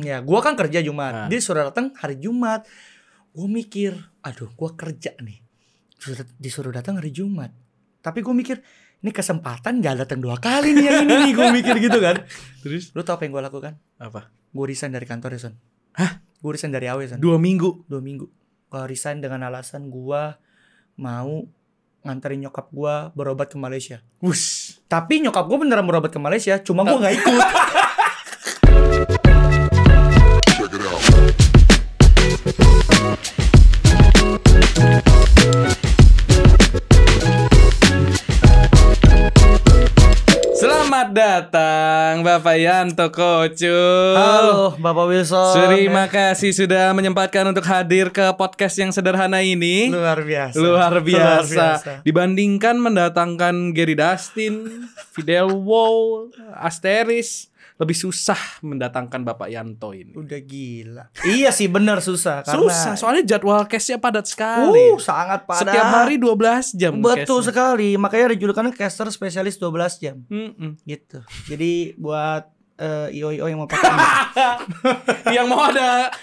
Ya gue kan kerja Jumat, dia suruh datang hari Jumat. Gue mikir, aduh gue kerja nih, disuruh datang hari Jumat. Tapi gue mikir, ini kesempatan gak datang 2 kali nih yang ini nih. Gue mikir gitu kan. Terus? Lu tau apa yang gue lakukan? Apa? Gue resign dari kantor ya Son. Hah? Gue resign dari AW Son. 2 minggu? 2 minggu. Gue resign dengan alasan gue mau nganterin nyokap gue berobat ke Malaysia. Wush. Tapi nyokap gue beneran berobat ke Malaysia, cuma gue gak ikut. Selamat datang Bapak Yanto Kocul. Halo Bapak Wilson. Terima kasih sudah menyempatkan untuk hadir ke podcast yang sederhana ini. Luar biasa. Luar biasa. Dibandingkan mendatangkan Gary Dustin, Fidel Wow, Asteris, lebih susah mendatangkan Bapak Yanto ini. Udah gila. Iya sih bener susah karena Susah, soalnya jadwal case-nya padat sekali. sangat padat. Setiap hari 12 jam. Betul case-nya. sekali. Makanya dijulukannya caster spesialis 12 jam. Gitu. Jadi buat IO yang mau pakai yang mau ada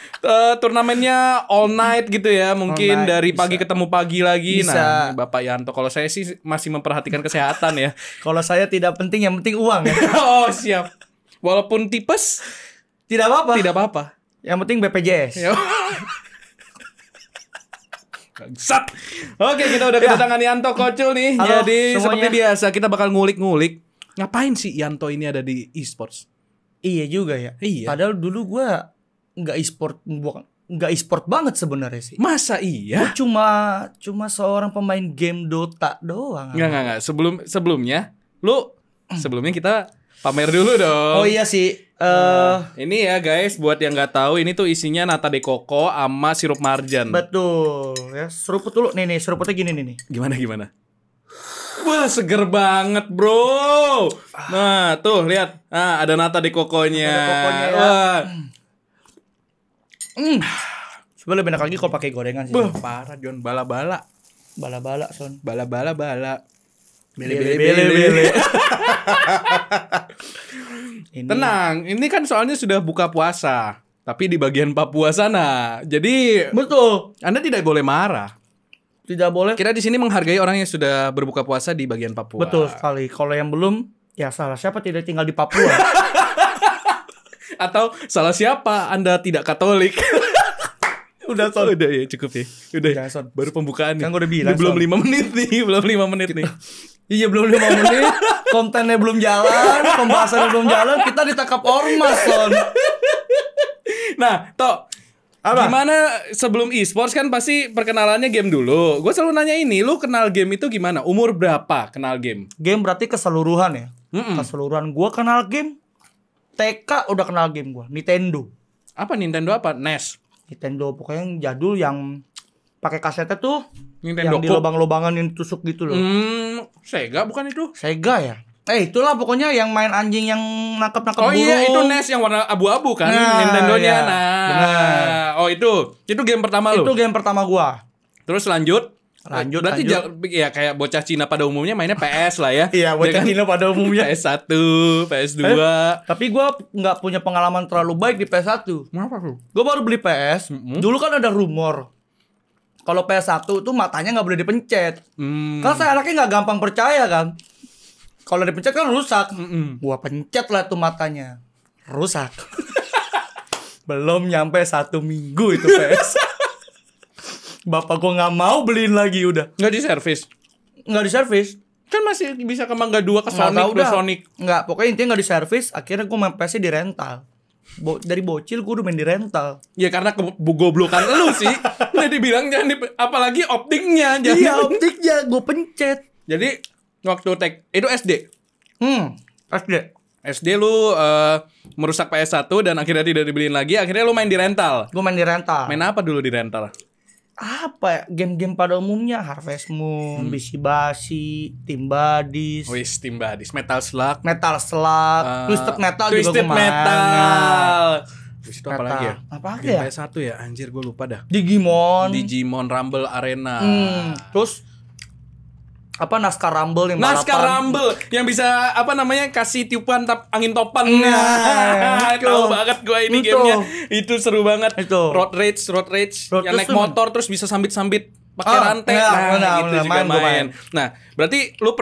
turnamennya all night gitu ya, mungkin night, dari bisa. pagi ketemu pagi lagi. Bisa. Nah, Bapak Yanto, kalau saya sih masih memperhatikan kesehatan ya. Kalau saya tidak penting, yang penting uang ya. Oh, siap. Walaupun tipes Tidak apa-apa. tidak apa-apa. Yang penting BPJS. Ya. Bangsat. Oke, kita udah kedatangan Yanto Kocul nih. Halo, Jadi semuanya. seperti biasa kita bakal ngulik-ngulik. Ngapain sih Yanto ini ada di e-sports? Iya juga ya. Iya. Padahal dulu gua nggak e-sport banget sebenarnya sih. Masa iya? Gua cuma seorang pemain game Dota doang. Enggak. Sebelumnya kita pamer dulu dong. Oh iya sih. Ini ya guys, buat yang nggak tahu, ini tuh isinya nata de coco sama sirup marjan. Betul ya. Seruput dulu nih seruputnya gini nih. Gimana? Wah, seger banget, bro. Nah, tuh lihat. Nah, ada nata de coconya. Nata de coconya ya. Wah. Coba lebih enak lagi kalau pakai gorengan sih. Parah, John. Bala-bala. Bala-bala Son. Bala-bala. Bele. Tenang, ini kan soalnya sudah buka puasa, tapi di bagian Papua sana. Jadi Betul. Anda tidak boleh marah. Tidak boleh. Kita di sini menghargai orang yang sudah berbuka puasa di bagian Papua. Betul sekali. Kalau yang belum, ya salah siapa tidak tinggal di Papua. Atau salah siapa Anda tidak Katolik. Udah Son. Udah ya, cukup ya. Udah. Jangan, Son. Baru pembukaan nih. Kan gua udah bilang, Ini belum Son. 5 menit nih, belum 5 menit nih. Iya belum 5 menit. Kontennya belum jalan, pembahasannya belum jalan, kita ditangkap ormas Son. Nah, Tok, Apa? gimana sebelum e-sports kan pasti perkenalannya game dulu. Gue selalu nanya ini, lu kenal game itu gimana? Umur berapa kenal game? Game berarti keseluruhan ya. Keseluruhan gua kenal game. TK udah kenal game gua. Nintendo. Apa Nintendo apa? NES. Nintendo pokoknya yang jadul yang pakai kasetnya tuh Nintendo yang di Cup. lubang-lubangan yang tusuk gitu loh. Sega bukan itu? Sega ya? Itulah pokoknya yang main anjing yang nangkep-nangkep Oh burung. iya, itu NES yang warna abu-abu kan, Nah, Nintendo-nya. iya. Nah, Benar. oh itu game pertama lu. Itu game pertama gua. Terus lanjut. Berarti lanjut. ya kayak bocah Cina pada umumnya mainnya PS lah ya. Iya, bocah kan? Cina pada umumnya. PS1, PS2. Tapi gua nggak punya pengalaman terlalu baik di PS1. Kenapa tuh? Gue baru beli PS. Dulu kan ada rumor kalau PS1 tuh matanya nggak boleh dipencet. Kan saya anaknya nggak gampang percaya kan. Kalau dipencet kan rusak. Gua pencet lah tuh matanya, rusak. Belum nyampe 1 minggu itu PS. Bapak gua nggak mau beliin lagi udah. Nggak diservis. Nggak diservis. Kan masih bisa ke Mangga 2 ke Nggak Sonic, tahu ke dah. Sonic. Nggak, pokoknya intinya nggak diservis. Akhirnya gua main PS di rental. Dari bocil gua udah main di rental. Ya karena goblokan lu sih. Udah dibilang apalagi optiknya. Iya, optiknya gua pencet. Jadi waktu itu SD. SD. SD lu merusak PS1 dan akhirnya tidak dibeliin lagi. Akhirnya lu main di rental. Gua main di rental. Main apa dulu di rental? Apa ya? Game-game pada umumnya Harvest Moon, Bisi Basi, Tim Badis, Wis, Tim Badis, Metal Slug, Metal Slug, Twisted Metal juga Twisted gua main. Metal. Terus itu apa Metal. lagi ya? Apa lagi Game ya? PS1 ya? Anjir gue lupa dah. Digimon. Digimon Rumble Arena. Terus apa NASCAR Rumble yang NASCAR balapan. Rumble yang bisa apa namanya kasih tiupan angin topan. Itu. Tahu banget gue ini Itu. gamenya. Itu seru banget. Itu. Road rage yang naik motor terus bisa sambit-sambit pakai rantai. Itu juga main. Nah, berarti lu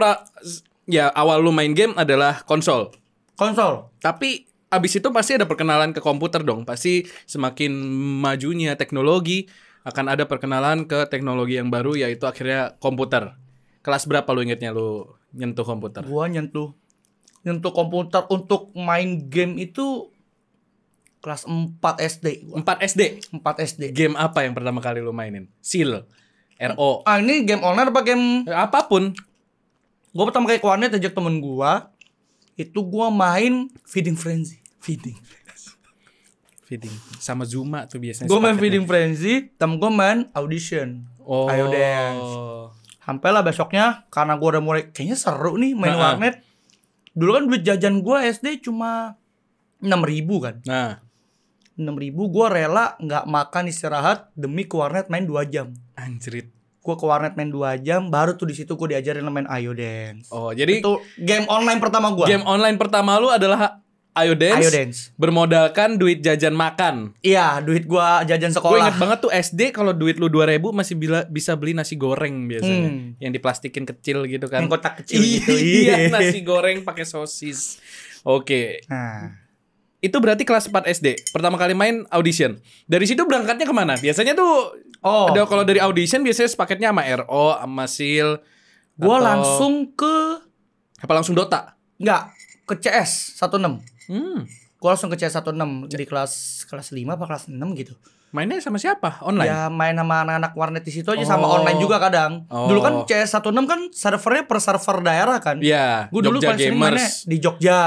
ya awal lu main game adalah konsol. Tapi abis itu pasti ada perkenalan ke komputer dong. Pasti semakin majunya teknologi akan ada perkenalan ke teknologi yang baru, yaitu akhirnya komputer. Kelas berapa lu ingetnya lu nyentuh komputer? Gua nyentuh komputer untuk main game itu kelas 4 SD. 4 SD? 4 SD. Game apa yang pertama kali lu mainin? Seal, RO. Ini game online apa game? Apapun. Gua pertama kali ke warnet ajak temen gua. Itu gua main Feeding Frenzy. Feeding sama Zuma tuh biasanya. Gua main Feeding Frenzy, temen gua main Audition. Ayo Dance. Sampai lah besoknya karena gue udah mulai kayaknya seru nih main warnet. Dulu kan duit jajan gue SD cuma 6.000 kan. 6.000 gue rela gak makan istirahat demi ke warnet main 2 jam. Anjrit. Gue ke warnet main 2 jam, baru tuh di situ gue diajarin main Ayo Dance. Jadi itu game online pertama gue. Game online pertama lu adalah Ayo Dance. Bermodalkan duit jajan makan. Iya, duit gua jajan sekolah. Gue inget banget tuh SD kalau duit lu 2.000 masih bisa beli nasi goreng biasanya. Yang diplastikin kecil gitu kan. Yang kotak kecil gitu. Iya, nasi goreng pakai sosis. Oke. Nah, itu berarti kelas 4 SD. Pertama kali main Audition. Dari situ berangkatnya kemana? Biasanya tuh ada kalau dari Audition biasanya sepaketnya sama RO, sama Seal. Gua langsung ke langsung Dota? Enggak, ke CS 16. Gue langsung ke CS 16 di kelas 5 apa kelas 6 gitu. Mainnya sama siapa? Online? Ya main sama anak-anak warnet di situ aja sama online juga kadang. Dulu kan CS 16 kan servernya per server daerah kan. Iya. Gue dulu paling sering mainnya di Jogja.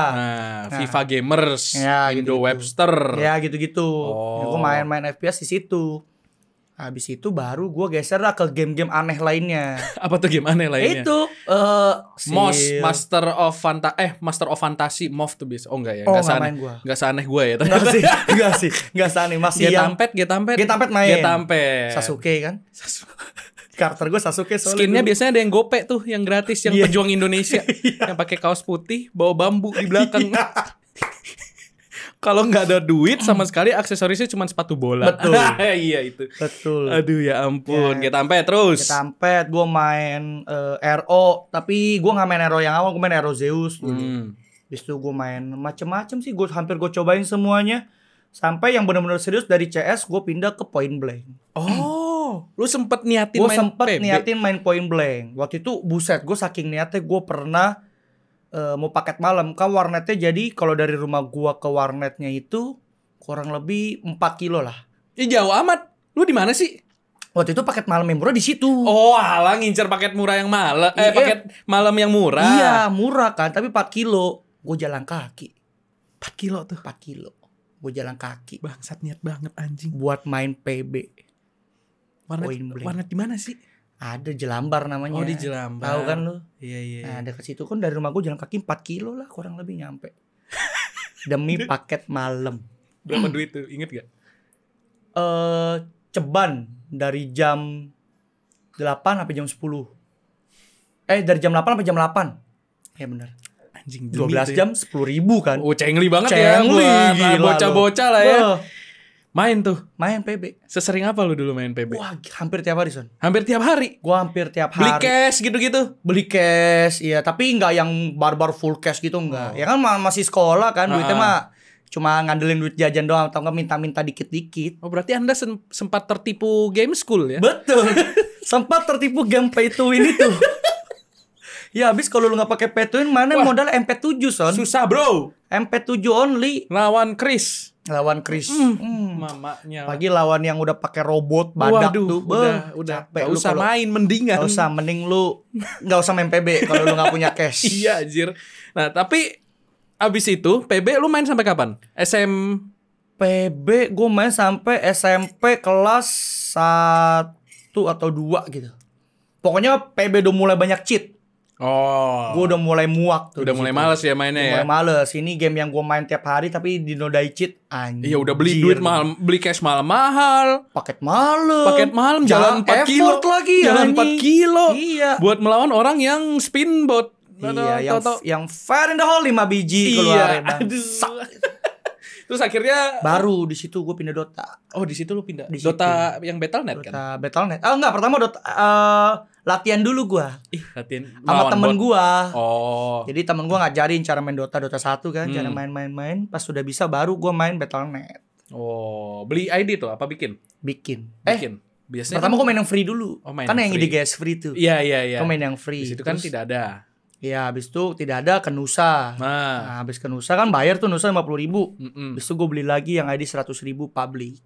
FIFA Gamers, ya, Indo Webster. Ya gitu-gitu. Ya, gue main FPS di situ. Habis itu baru gue geser lah ke game-game aneh lainnya. Apa tuh game aneh lainnya? Itu Master of Fantasy MOF tuh biasa. Oh enggak ya, enggak seaneh gue ya. Enggak seaneh masih Getampet main. Sasuke kan? Karakter gue Sasuke soalnya. Skinnya biasanya ada yang gope tuh, yang gratis, yang pejuang Indonesia, yang pakai kaos putih, bawa bambu di belakang. Kalau nggak ada duit sama sekali, aksesorisnya cuma sepatu bola. Betul. Iya itu. Betul. Aduh ya ampun. Getampet terus. Getampet, gue main RO, tapi gue nggak main RO yang awal, gue main RO Zeus dulu. Habis itu gue main macem-macem sih, gue hampir cobain semuanya. Sampai yang benar-benar serius dari CS, gue pindah ke Point Blank. Lu sempet niatin niatin main Point Blank. Waktu itu buset, gue saking niatnya gue pernah mau paket malam. Kan warnetnya jadi kalau dari rumah gua ke warnetnya itu kurang lebih 4 kilo lah. Jauh amat. Lu di mana sih? Waktu itu paket malam yang murah di situ. Alah ngincer paket murah yang paket malam yang murah. Iya, murah kan, tapi 4 kilo. Gua jalan kaki. 4 kilo tuh. 4 kilo. Gua jalan kaki. Bangsat niat banget anjing. Buat main PB. Warnet di mana sih? Ada Jelambar namanya. Di Jelambar. Tahu kan lu? Iya. Nah, dekat situ kan dari rumah gue jalan kaki 4 kilo lah kurang lebih nyampe. Demi paket malam. Berapa duit tuh? Ingat gak? Ceban dari jam 8 sampai jam 10. Dari jam 8 sampai jam 8. Ya benar. Anjing 12 jam 10.000 kan. Cengli banget ya buat bocah-bocah lah ya. Main PB. Sesering apa lu dulu main PB? Wah, hampir tiap hari, Son. Hampir tiap hari? Gua hampir tiap hari. Beli cash gitu-gitu? Beli cash, iya. Tapi nggak yang barbar full cash gitu, enggak. Ya kan masih sekolah kan, duitnya mah cuma ngandelin duit jajan doang atau nggak minta-minta dikit-dikit. Berarti Anda sempat tertipu game school ya? Betul. Sempat tertipu game pay to win itu. Ya habis kalau lu nggak pakai pay to win, mana modal MP7, Son. Susah, bro. MP7 only. Lawan Chris. Mamanya. Pagi lawan yang udah pakai robot badak tuh. Udah. Gak usah main mendingan. Gak usah, mending lu gak usah main PB kalau lu gak punya cash. Iya anjir. Nah tapi abis itu PB lu main sampai kapan? PB gue main sampai SMP kelas 1 atau 2 gitu. Pokoknya PB udah mulai banyak cheat. Gue udah mulai muak tuh. Udah mulai males ya mainnya ya. Mulai males. Ini game yang gue main tiap hari tapi di nodai cheat. Anjir. Iya udah beli duit mahal, beli cash mahal. Paket malam. Jalan 4 kilo lagi. Jalan 4 kilo. Iya. Buat melawan orang yang spin bot. Iya, yang fire in the hole 5 biji keluar. Terus akhirnya baru di situ gue pindah Dota. Oh, di situ lu pindah. Dota yang Battle.net kan? Dota Battle.net. Oh enggak, pertama Dota latihan dulu gua. Latihan sama temen gua. Oh. Jadi temen gua ngajarin cara main Dota 1 kan, cara main. Pas sudah bisa baru gua main Battle.net. Oh, beli ID tuh apa bikin? Bikin. Biasanya pertama gua main yang free dulu. Kan yang ide guys free tuh. Iya. Gua main yang free. Di situ kan tidak ada. Iya, habis itu tidak ada ke Nusa. Nah, habis ke Nusa kan bayar tuh Nusa 50.000. Habis itu gue beli lagi yang ID 100.000 public.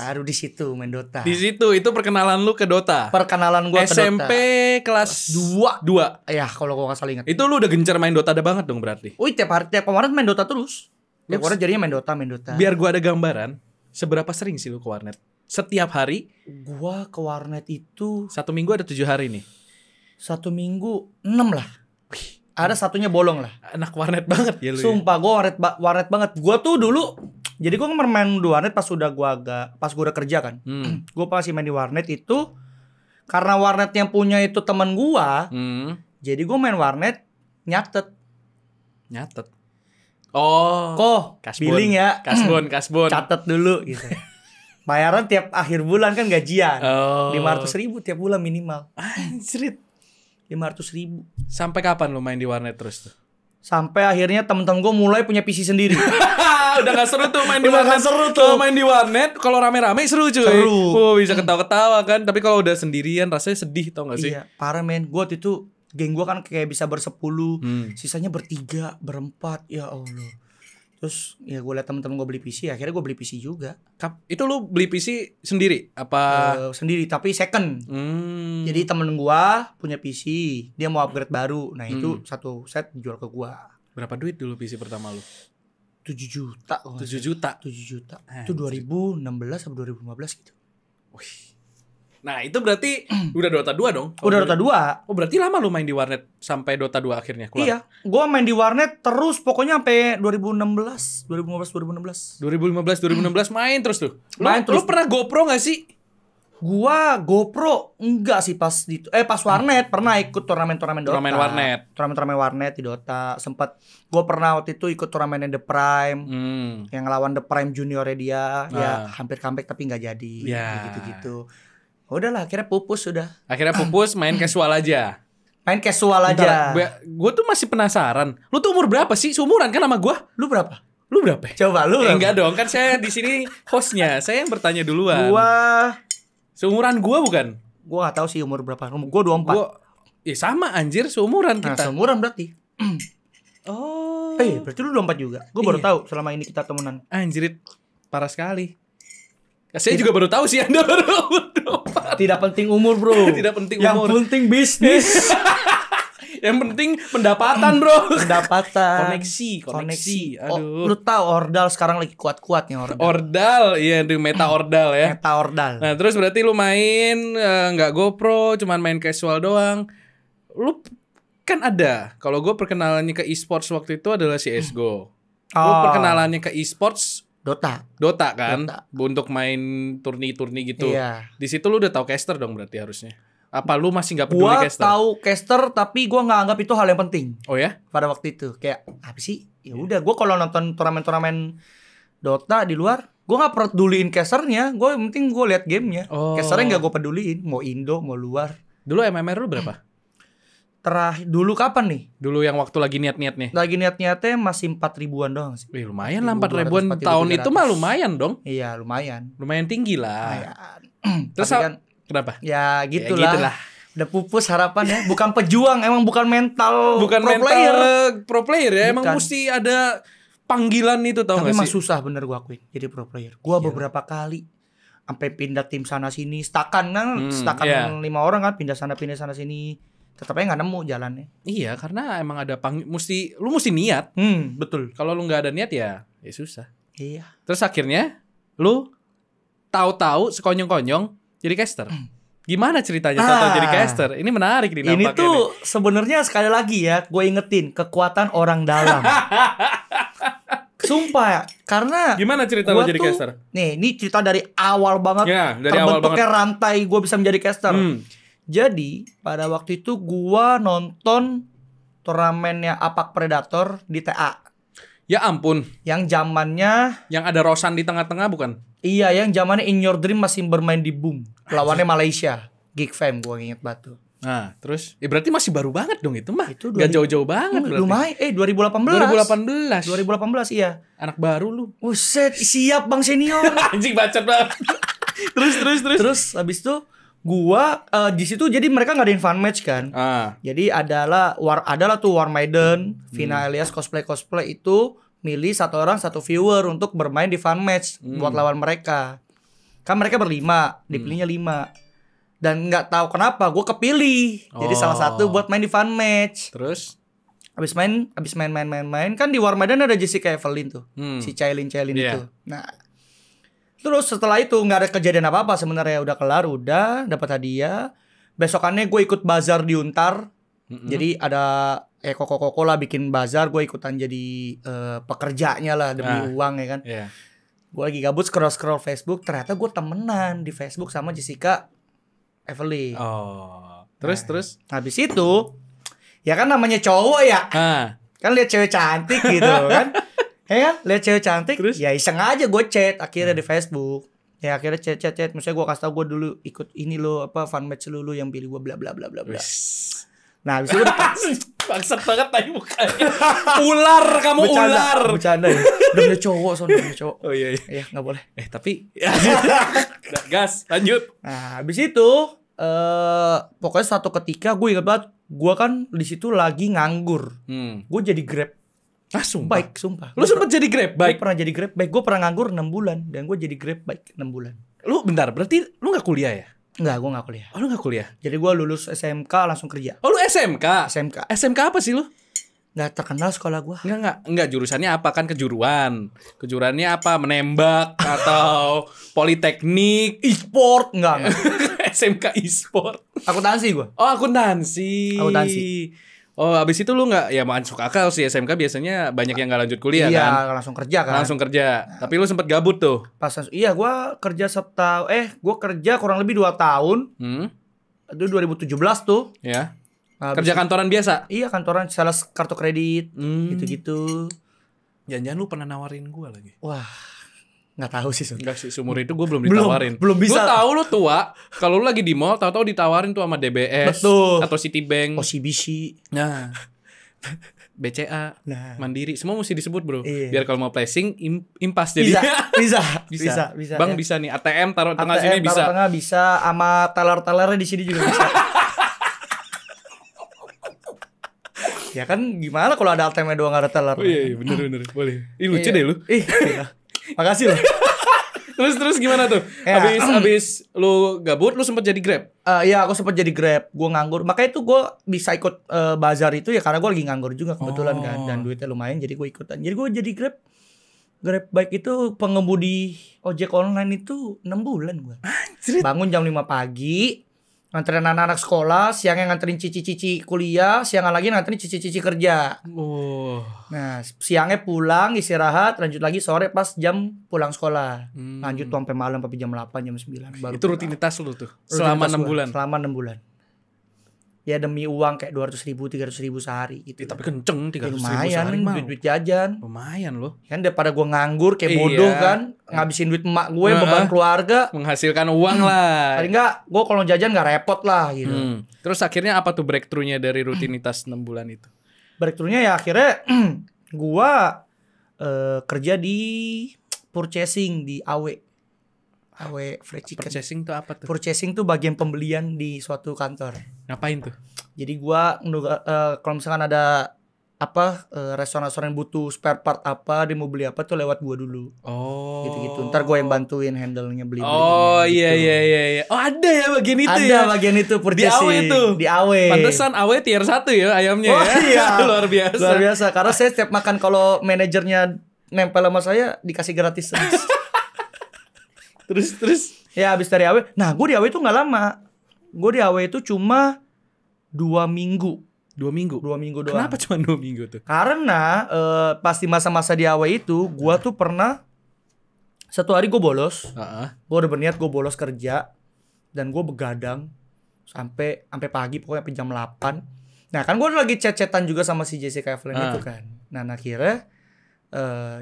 Baru di situ main Dota. Di situ itu perkenalan lu ke Dota. Perkenalan gue ke Dota. SMP kelas 2. Ya, kalau gue nggak salah ingat. Itu lu udah gencar main Dota ada banget dong berarti. Wih, tiap kemarin main Dota terus. Tiap kemarin jadinya main Dota. Biar gue ada gambaran, seberapa sering sih lu ke warnet? Setiap hari? Gua ke warnet itu 1 minggu ada 7 hari nih. 1 minggu 6 lah. Ada satunya bolong lah. Anak warnet banget ya lu. Sumpah gue warnet banget. Gue tuh dulu, jadi gue main di warnet pas gue udah kerja kan. Gue masih main di warnet itu karena warnet yang punya itu teman gue. Jadi gue main warnet nyatet. Oh, billing ya. Kasbon. Catet dulu gitu. Bayaran tiap akhir bulan kan gajian. 500.000 tiap bulan minimal. Anjrit. 500.000. Sampai kapan lu main di warnet terus tuh? Sampai akhirnya temen-temen gue mulai punya PC sendiri. Udah gak seru tuh main di warnet. Kalau main di warnet, kalau rame-rame seru cuy. Seru. Bisa ketawa-ketawa kan. Tapi kalau udah sendirian rasanya sedih tau gak sih? Iya, parah men. Gue waktu itu geng gue kan kayak bisa ber-10, sisanya ber-3, ber-4. Ya Allah. Terus ya gue liat temen-temen gue beli PC, akhirnya gue beli PC juga. Itu lu beli PC sendiri? Apa? Sendiri, tapi second. Jadi temen gue punya PC, dia mau upgrade baru. Nah itu satu set dijual ke gue. Berapa duit dulu PC pertama lu? 7 juta. 7 juta? 7 juta. Itu 2016 atau 2015 gitu. Wih. Nah itu berarti udah Dota 2 dong? Udah Dota 2. Oh berarti lama lu main di warnet sampai Dota 2 akhirnya keluar? Iya, gue main di warnet terus pokoknya sampai 2016 main terus tuh. Lu Terus. pernah GoPro gak sih? Gua GoPro enggak sih pas warnet pernah ikut turnamen Dota. Turnamen warnet di Dota. Sempat gua pernah waktu itu ikut turnamen The Prime. Yang ngelawan The Prime juniornya dia, ya hampir comeback tapi enggak jadi gitu-gitu. Udahlah, akhirnya pupus main casual aja. Gue tuh masih penasaran. Lu tuh umur berapa sih? Seumuran kan sama gua? Lu berapa? Coba lu. Enggak dong, kan saya di sini hostnya. Saya yang bertanya duluan. Seumuran gua bukan? Gua enggak tahu sih umur berapa. Gua 24. Sama anjir, seumuran kita. Seumuran berarti. Oh. Berarti lu 24 juga. Gua baru tahu selama ini kita temenan. Anjir, parah sekali. Saya juga baru tahu sih Anda baru 24. Tidak penting umur, bro. Tidak penting umur. Yang penting bisnis. Yang penting pendapatan, bro. Koneksi. Aduh. Lu tahu Ordal sekarang lagi kuat-kuatnya Ordal, iya itu Meta Ordal ya. Meta Ordal. Nah, terus berarti lu main nggak GoPro, cuman main casual doang. Lu kan ada. Kalau gue perkenalannya ke e-sports waktu itu adalah CS:GO. Lu perkenalannya ke e-sports Dota kan? Untuk main turni-turni gitu. Iya. Di situ lu udah tahu caster dong berarti harusnya. Apa lu masih nggak peduli caster? Gua tahu caster tapi gua nggak anggap itu hal yang penting. Oh ya? Pada waktu itu kayak apa sih? Ya udah, gua kalau nonton turnamen Dota di luar, gua nggak peduliin casternya. Gua yang penting gua lihat gamenya. Casternya nggak gua peduliin. Mau Indo, mau luar. Dulu MMR lu berapa? Dulu kapan nih? Dulu yang waktu lagi niat-niatnya. Lagi niat-niatnya masih 4 ribuan doang sih. Wih, lumayan lah 4 ribuan tahun itu mah lumayan dong. Iya, lumayan. Lumayan tinggi lah. Terus kan kenapa? Ya gitulah. Udah pupus harapan ya. Bukan pejuang, emang bukan mental pro player ya. Emang mesti ada panggilan itu tau gak sih? Tapi emang susah bener gua akuin jadi pro player. Gua beberapa kali sampai pindah tim sana sini, stakan 5 orang kan, pindah sana sini. Tetap aja nggak nemu jalannya. Iya, karena emang ada lu mesti niat. Betul. Kalau lu nggak ada niat ya susah. Iya. Terus akhirnya lu tahu-tahu sekonyong-konyong jadi caster. Gimana ceritanya tahu jadi caster? Ini menarik nih Ini nampaknya. tuh sebenarnya sekali lagi ya, gue ingetin kekuatan orang dalam. Sumpah ya, karena gimana cerita lo jadi caster? Nih, ini cerita dari awal banget. Ya, dari awal banget. Terbentuknya rantai gue bisa menjadi caster. Jadi pada waktu itu gue nonton turnamennya Apak Predator di TA. Ya ampun. Yang zamannya yang ada Rosan di tengah-tengah bukan? Iya, yang zamannya In Your Dream masih bermain di Boom. Lawannya Malaysia, Geek Fam, gue inget batu. Nah, terus berarti masih baru banget dong itu mah. Itu gak jauh-jauh banget berarti. Lumayan, 2018. 2018 iya. Anak baru lu. Buset, siap Bang Senior. Anjing bacot banget. Terus habis itu gua di situ jadi mereka ngadain fan match kan. Jadi adalah tuh War Maiden, Vina Elias cosplay itu milih satu orang satu viewer untuk bermain di fan match buat lawan mereka. Kan mereka berlima, dipilihnya 5. Dan nggak tahu kenapa gue kepilih. Jadi salah satu buat main di fan match. Terus abis main kan di War Maiden ada Jessica Evelyn tuh. Si Cailin itu. Nah, terus setelah itu nggak ada kejadian apa-apa sebenarnya, udah kelar, udah dapat hadiah. Besokannya gue ikut bazar di Untar. Jadi ada koko lah bikin bazar, gue ikutan jadi pekerjanya lah demi uang ya kan. Gue lagi gabut scroll Facebook, ternyata gue temenan di Facebook sama Jessica Evelyn. Terus habis itu ya kan namanya cowok ya. Kan lihat cewek cantik gitu kan. Ya kan, lihat cewek cantik, terus? Ya iseng aja gue chat akhirnya di Facebook. Ya akhirnya chat. Misalnya gue kasih tau gue dulu ikut ini lo fan match lu yang pilih gue bla bla bla bla bla. Nah, habis itu bangsat banget tadi mukanya. Ular kamu. Bercanda ya. Udah punya cowok soalnya cowok. Oh iya. Iya, enggak boleh. Tapi gas, lanjut. Nah, habis itu pokoknya satu ketika gue ingat banget, gue kan di situ lagi nganggur. Gue jadi Grab. Sumpah. Sumpah. Lu sempet jadi Grab bike? Gue pernah jadi Grab bike. Gue pernah nganggur 6 bulan dan gue jadi Grab bike 6 bulan. Lu bentar, berarti lu gak kuliah ya? Enggak, gue gak kuliah. Oh, lu gak kuliah? Jadi gue lulus SMK langsung kerja. Oh, lu SMK? SMK apa sih lu? Gak terkenal sekolah gue. Enggak, jurusannya apa? Kan kejuruan. Kejuruannya apa? Menembak atau politeknik? E-sport? Enggak. SMK e-sport. Akuntansi gue. Oh, akuntansi. Oh, abis itu lu gak, ya masuk akal sih, SMK biasanya banyak yang gak lanjut kuliah kan? Iya, langsung kerja kan. Langsung kerja. Tapi lu sempet gabut tuh. Iya, gue kerja gue kerja kurang lebih 2 tahun. Itu 2017 tuh. Ya. Kerja kantoran biasa? Iya, kantoran sales kartu kredit. Gitu-gitu. Jangan-jangan lu pernah nawarin gue lagi? Wah, nggak tahu sih. Enggak sih, seumur itu gue belum ditawarin. Belum bisa. Lu tahu lu tua, kalau lu lagi di mall tahu-tahu ditawarin tuh sama DBS. Betul. Atau Citibank. OCBC. Nah. BCA, Mandiri, semua mesti disebut bro. Iya. Biar kalau mau placing impas jadi. Bisa. Bang ya. Bisa nih ATM taruh tengah sini bisa. Taruh tengah bisa, sama teller-tellernya di sini juga bisa. Ya kan gimana kalau ada ATM doang gak ada teller. Oh iya bener boleh. Lucu deh lu. Iya. Makasih loh. Terus gimana tuh? Abis lu gabut, lu sempet jadi Grab? Iya, aku sempet jadi Grab. Gue nganggur. Makanya itu gue bisa ikut bazar itu ya karena gue lagi nganggur juga kebetulan kan. Dan duitnya lumayan jadi gue ikutan. Jadi gue jadi Grab bike itu pengemudi ojek online itu 6 bulan gue. Bangun jam 5 pagi, nganterin anak-anak sekolah, siangnya nganterin cici-cici kuliah, siangnya lagi nganterin cici-cici kerja. Nah, siangnya pulang, istirahat, lanjut lagi sore pas jam pulang sekolah. Lanjut tuh sampai malam, sampai jam 8, jam 9 baru. Itu rutinitas lu tuh? Selama 6 bulan? Selama 6 bulan. Ya demi uang kayak 200.000, 300.000 sehari gitu. Tapi kenceng 300.000 lumayan, sehari mah. Duit jajan. Lumayan loh. Kan daripada gue nganggur kayak bodoh kan, ngabisin duit emak gue, beban keluarga. Menghasilkan uang lah. Paling enggak, gue kalau jajan gak repot lah gitu. Terus akhirnya apa tuh breakthrough-nya dari rutinitas 6 bulan itu? Breakthrough-nya ya akhirnya gue kerja di purchasing di AW Fried Chicken. Purchasing tuh apa tuh? Purchasing tuh bagian pembelian di suatu kantor. Ngapain tuh? Jadi gua kalau misalkan ada restoran-restoran yang butuh spare part apa, dia mau beli apa tuh lewat gua dulu. Gitu-gitu. Ntar gua yang bantuin handle-nya beli. Iya. Oh, ada ya bagian itu ya. Ada bagian itu purchasing. Di AW itu. Di AW. Pantesan AW tier 1 ya ayamnya ya. Iya. Luar biasa. Karena saya setiap makan kalau manajernya nempel sama saya dikasih gratis. Terus ya habis dari AW. Nah, gue di AW itu nggak lama. gue di AW itu cuma 2 minggu. 2 minggu? 2 minggu doang. Kenapa cuma 2 minggu tuh? Karena pas di masa-masa di AW itu gue tuh pernah satu hari gue bolos. Gue udah berniat gue bolos kerja. Dan gue begadang sampai pagi, pokoknya sampai jam 8. Nah kan gue lagi chat-chatan juga sama si Jessica Evelyn itu kan. Nah akhirnya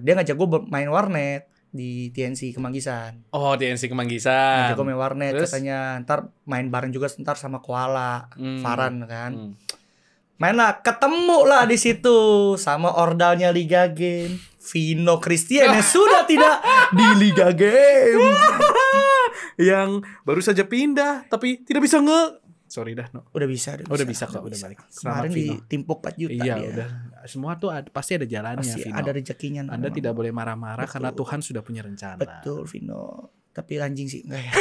dia ngajak gue main warnet di TNC Kemanggisan. Oh, TNC Kemanggisan. Ngajak gue main warnet. Terus? Katanya ntar main bareng juga ntar sama Koala, Farhan kan. Main lah, ketemu lah di situ sama ordalnya Liga Game, Vino Christian yang sudah tidak di Liga Game. Yang baru saja pindah tapi tidak bisa Sorry dah, no. Udah bisa kok, udah balik. Kemarin ditimpuk 4 juta iya, dia. Udah. Semua tuh pasti ada jalannya, pasti Vino. Ada rezekinya. Anda tidak boleh marah-marah karena Tuhan sudah punya rencana. Betul, Vino. Tapi anjing sih enggak ya.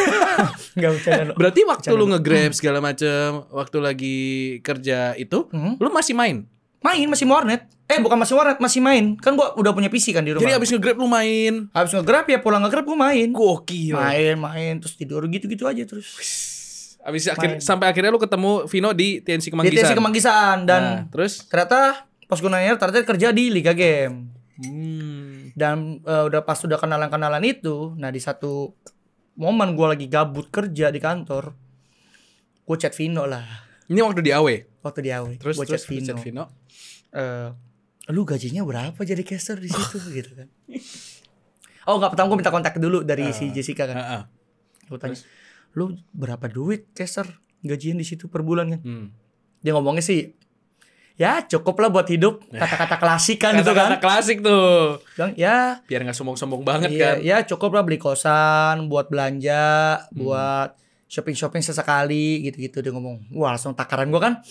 Enggak bercanda. Berarti waktu lu nge-Grab segala macem, waktu lagi kerja itu, lu masih main? Masih warnet. Bukan masih warnet, masih main. Kan gua udah punya PC kan di rumah. Jadi abis nge-Grab lu main? Abis nge-Grab ya pulang nge-Grab gua main. Gokil. Main terus tidur gitu-gitu aja terus. Sampai akhirnya lu ketemu Vino di TNC Kemanggisan. Di TNC Kemanggisan dan terus ternyata pas gue nanya ternyata kerja di Liga Game. Dan udah kenalan-kenalan itu, nah di satu momen gue lagi gabut kerja di kantor, gue chat Vino lah. Ini waktu di AW. Terus gue chat Vino. Lu gajinya berapa jadi caster di situ gitu kan? Oh nggak, pertama gue minta kontak dulu dari si Jessica kan. Gue tanya, lu berapa duit caster gajian di situ per bulan kan? Dia ngomongnya sih, ya cukup lah buat hidup. Kata-kata klasik kan itu kan. Kata-kata klasik tuh. Bilang ya biar nggak sombong-sombong banget kan. Ya cukup lah beli kosan, buat belanja, buat shopping sesekali gitu-gitu. Dia ngomong, wah langsung takaran gue kan,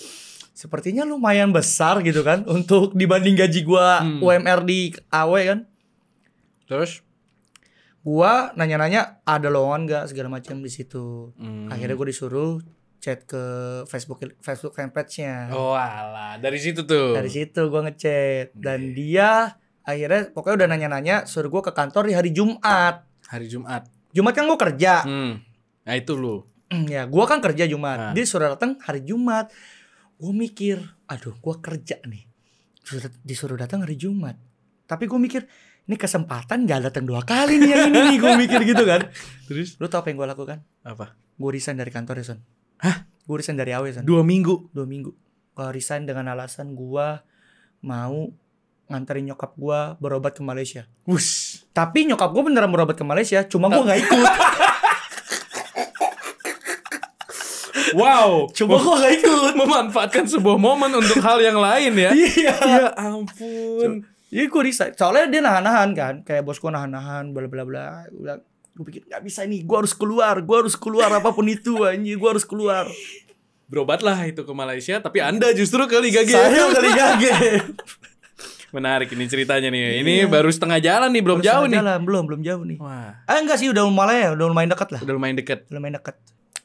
sepertinya lumayan besar gitu kan untuk dibanding gaji gue UMR di AW kan. Terus gua nanya-nanya ada lowongan gak segala macam di situ. Akhirnya gue disuruh chat ke Facebook fanpage-nya. Oh alah, dari situ tuh. Dari situ gue ngechat dan dia akhirnya pokoknya udah nanya-nanya suruh gue ke kantor di hari Jumat. Jumat kan gue kerja. Nah itu lu. Ya gue kan kerja Jumat. Dia suruh datang hari Jumat. Gue mikir, aduh gue kerja nih, disuruh datang hari Jumat. Tapi gue mikir, ini kesempatan gak datang 2 kali nih yang ini nih. Gue mikir gitu kan. Terus lu tau apa yang gue lakukan? Apa? Gue resign dari kantor ya Son. Hah? Gue resign dari AW Son. 2 minggu? 2 minggu. Gue resign dengan alasan gue mau nganterin nyokap gue berobat ke Malaysia. Wush. Tapi nyokap gue beneran berobat ke Malaysia, cuma gue gak ikut. Wow, coba gue gak ikut. Memanfaatkan sebuah momen untuk hal yang lain ya. Iya. Ya ampun. Jadi gue resign. Soalnya dia nahan-nahan kan, kayak bos gue nahan-nahan bla bla bla. Gue pikir gak bisa nih, gue harus keluar apapun itu anjir, gue harus keluar. Berobatlah itu ke Malaysia, tapi Anda justru ke Liga Game. Saya ke Liga Game. Menarik ini ceritanya nih. Ini baru setengah jalan nih, belum jauh nih. Belum jauh nih. Wah. Enggak sih, udah lumayan dekat lah. Udah lumayan dekat.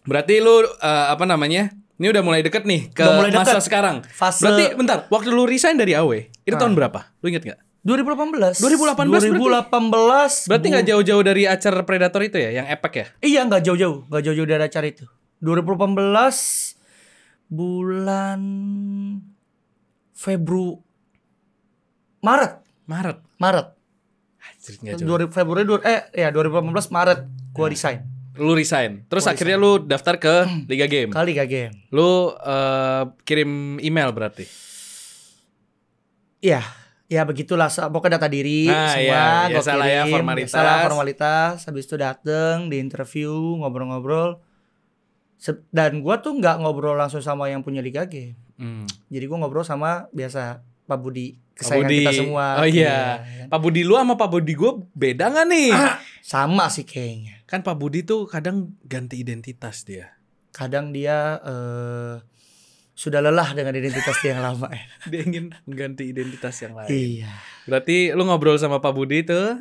Berarti lu apa namanya? Ini udah mulai deket nih ke masa sekarang. Berarti bentar, waktu lu resign dari AW, itu tahun berapa? Lu inget gak? 2018. 2018 berarti gak jauh-jauh dari acara Predator itu ya, yang epic ya? Iya, gak jauh-jauh dari acara itu. 2018 bulan Maret. Februari 2018 Maret gua resign. Lu resign. Terus akhirnya lu daftar ke Liga Game. Lu kirim email berarti. Iya. Ya begitulah, pokoknya data diri semua gue kirim. Formalitas. Habis itu dateng, di interview, ngobrol-ngobrol. Dan gue tuh nggak ngobrol langsung sama yang punya Liga Game. Jadi gue ngobrol sama biasa Pak Budi, kesayangan kita semua. Oh iya. Pak Budi lu sama Pak Budi gue beda nggak nih? Sama sih kayaknya. Kan Pak Budi tuh kadang ganti identitas dia. Kadang dia sudah lelah dengan identitas dia yang lama ya. Dia ingin mengganti identitas yang lain. Iya. Berarti lu ngobrol sama Pak Budi tuh.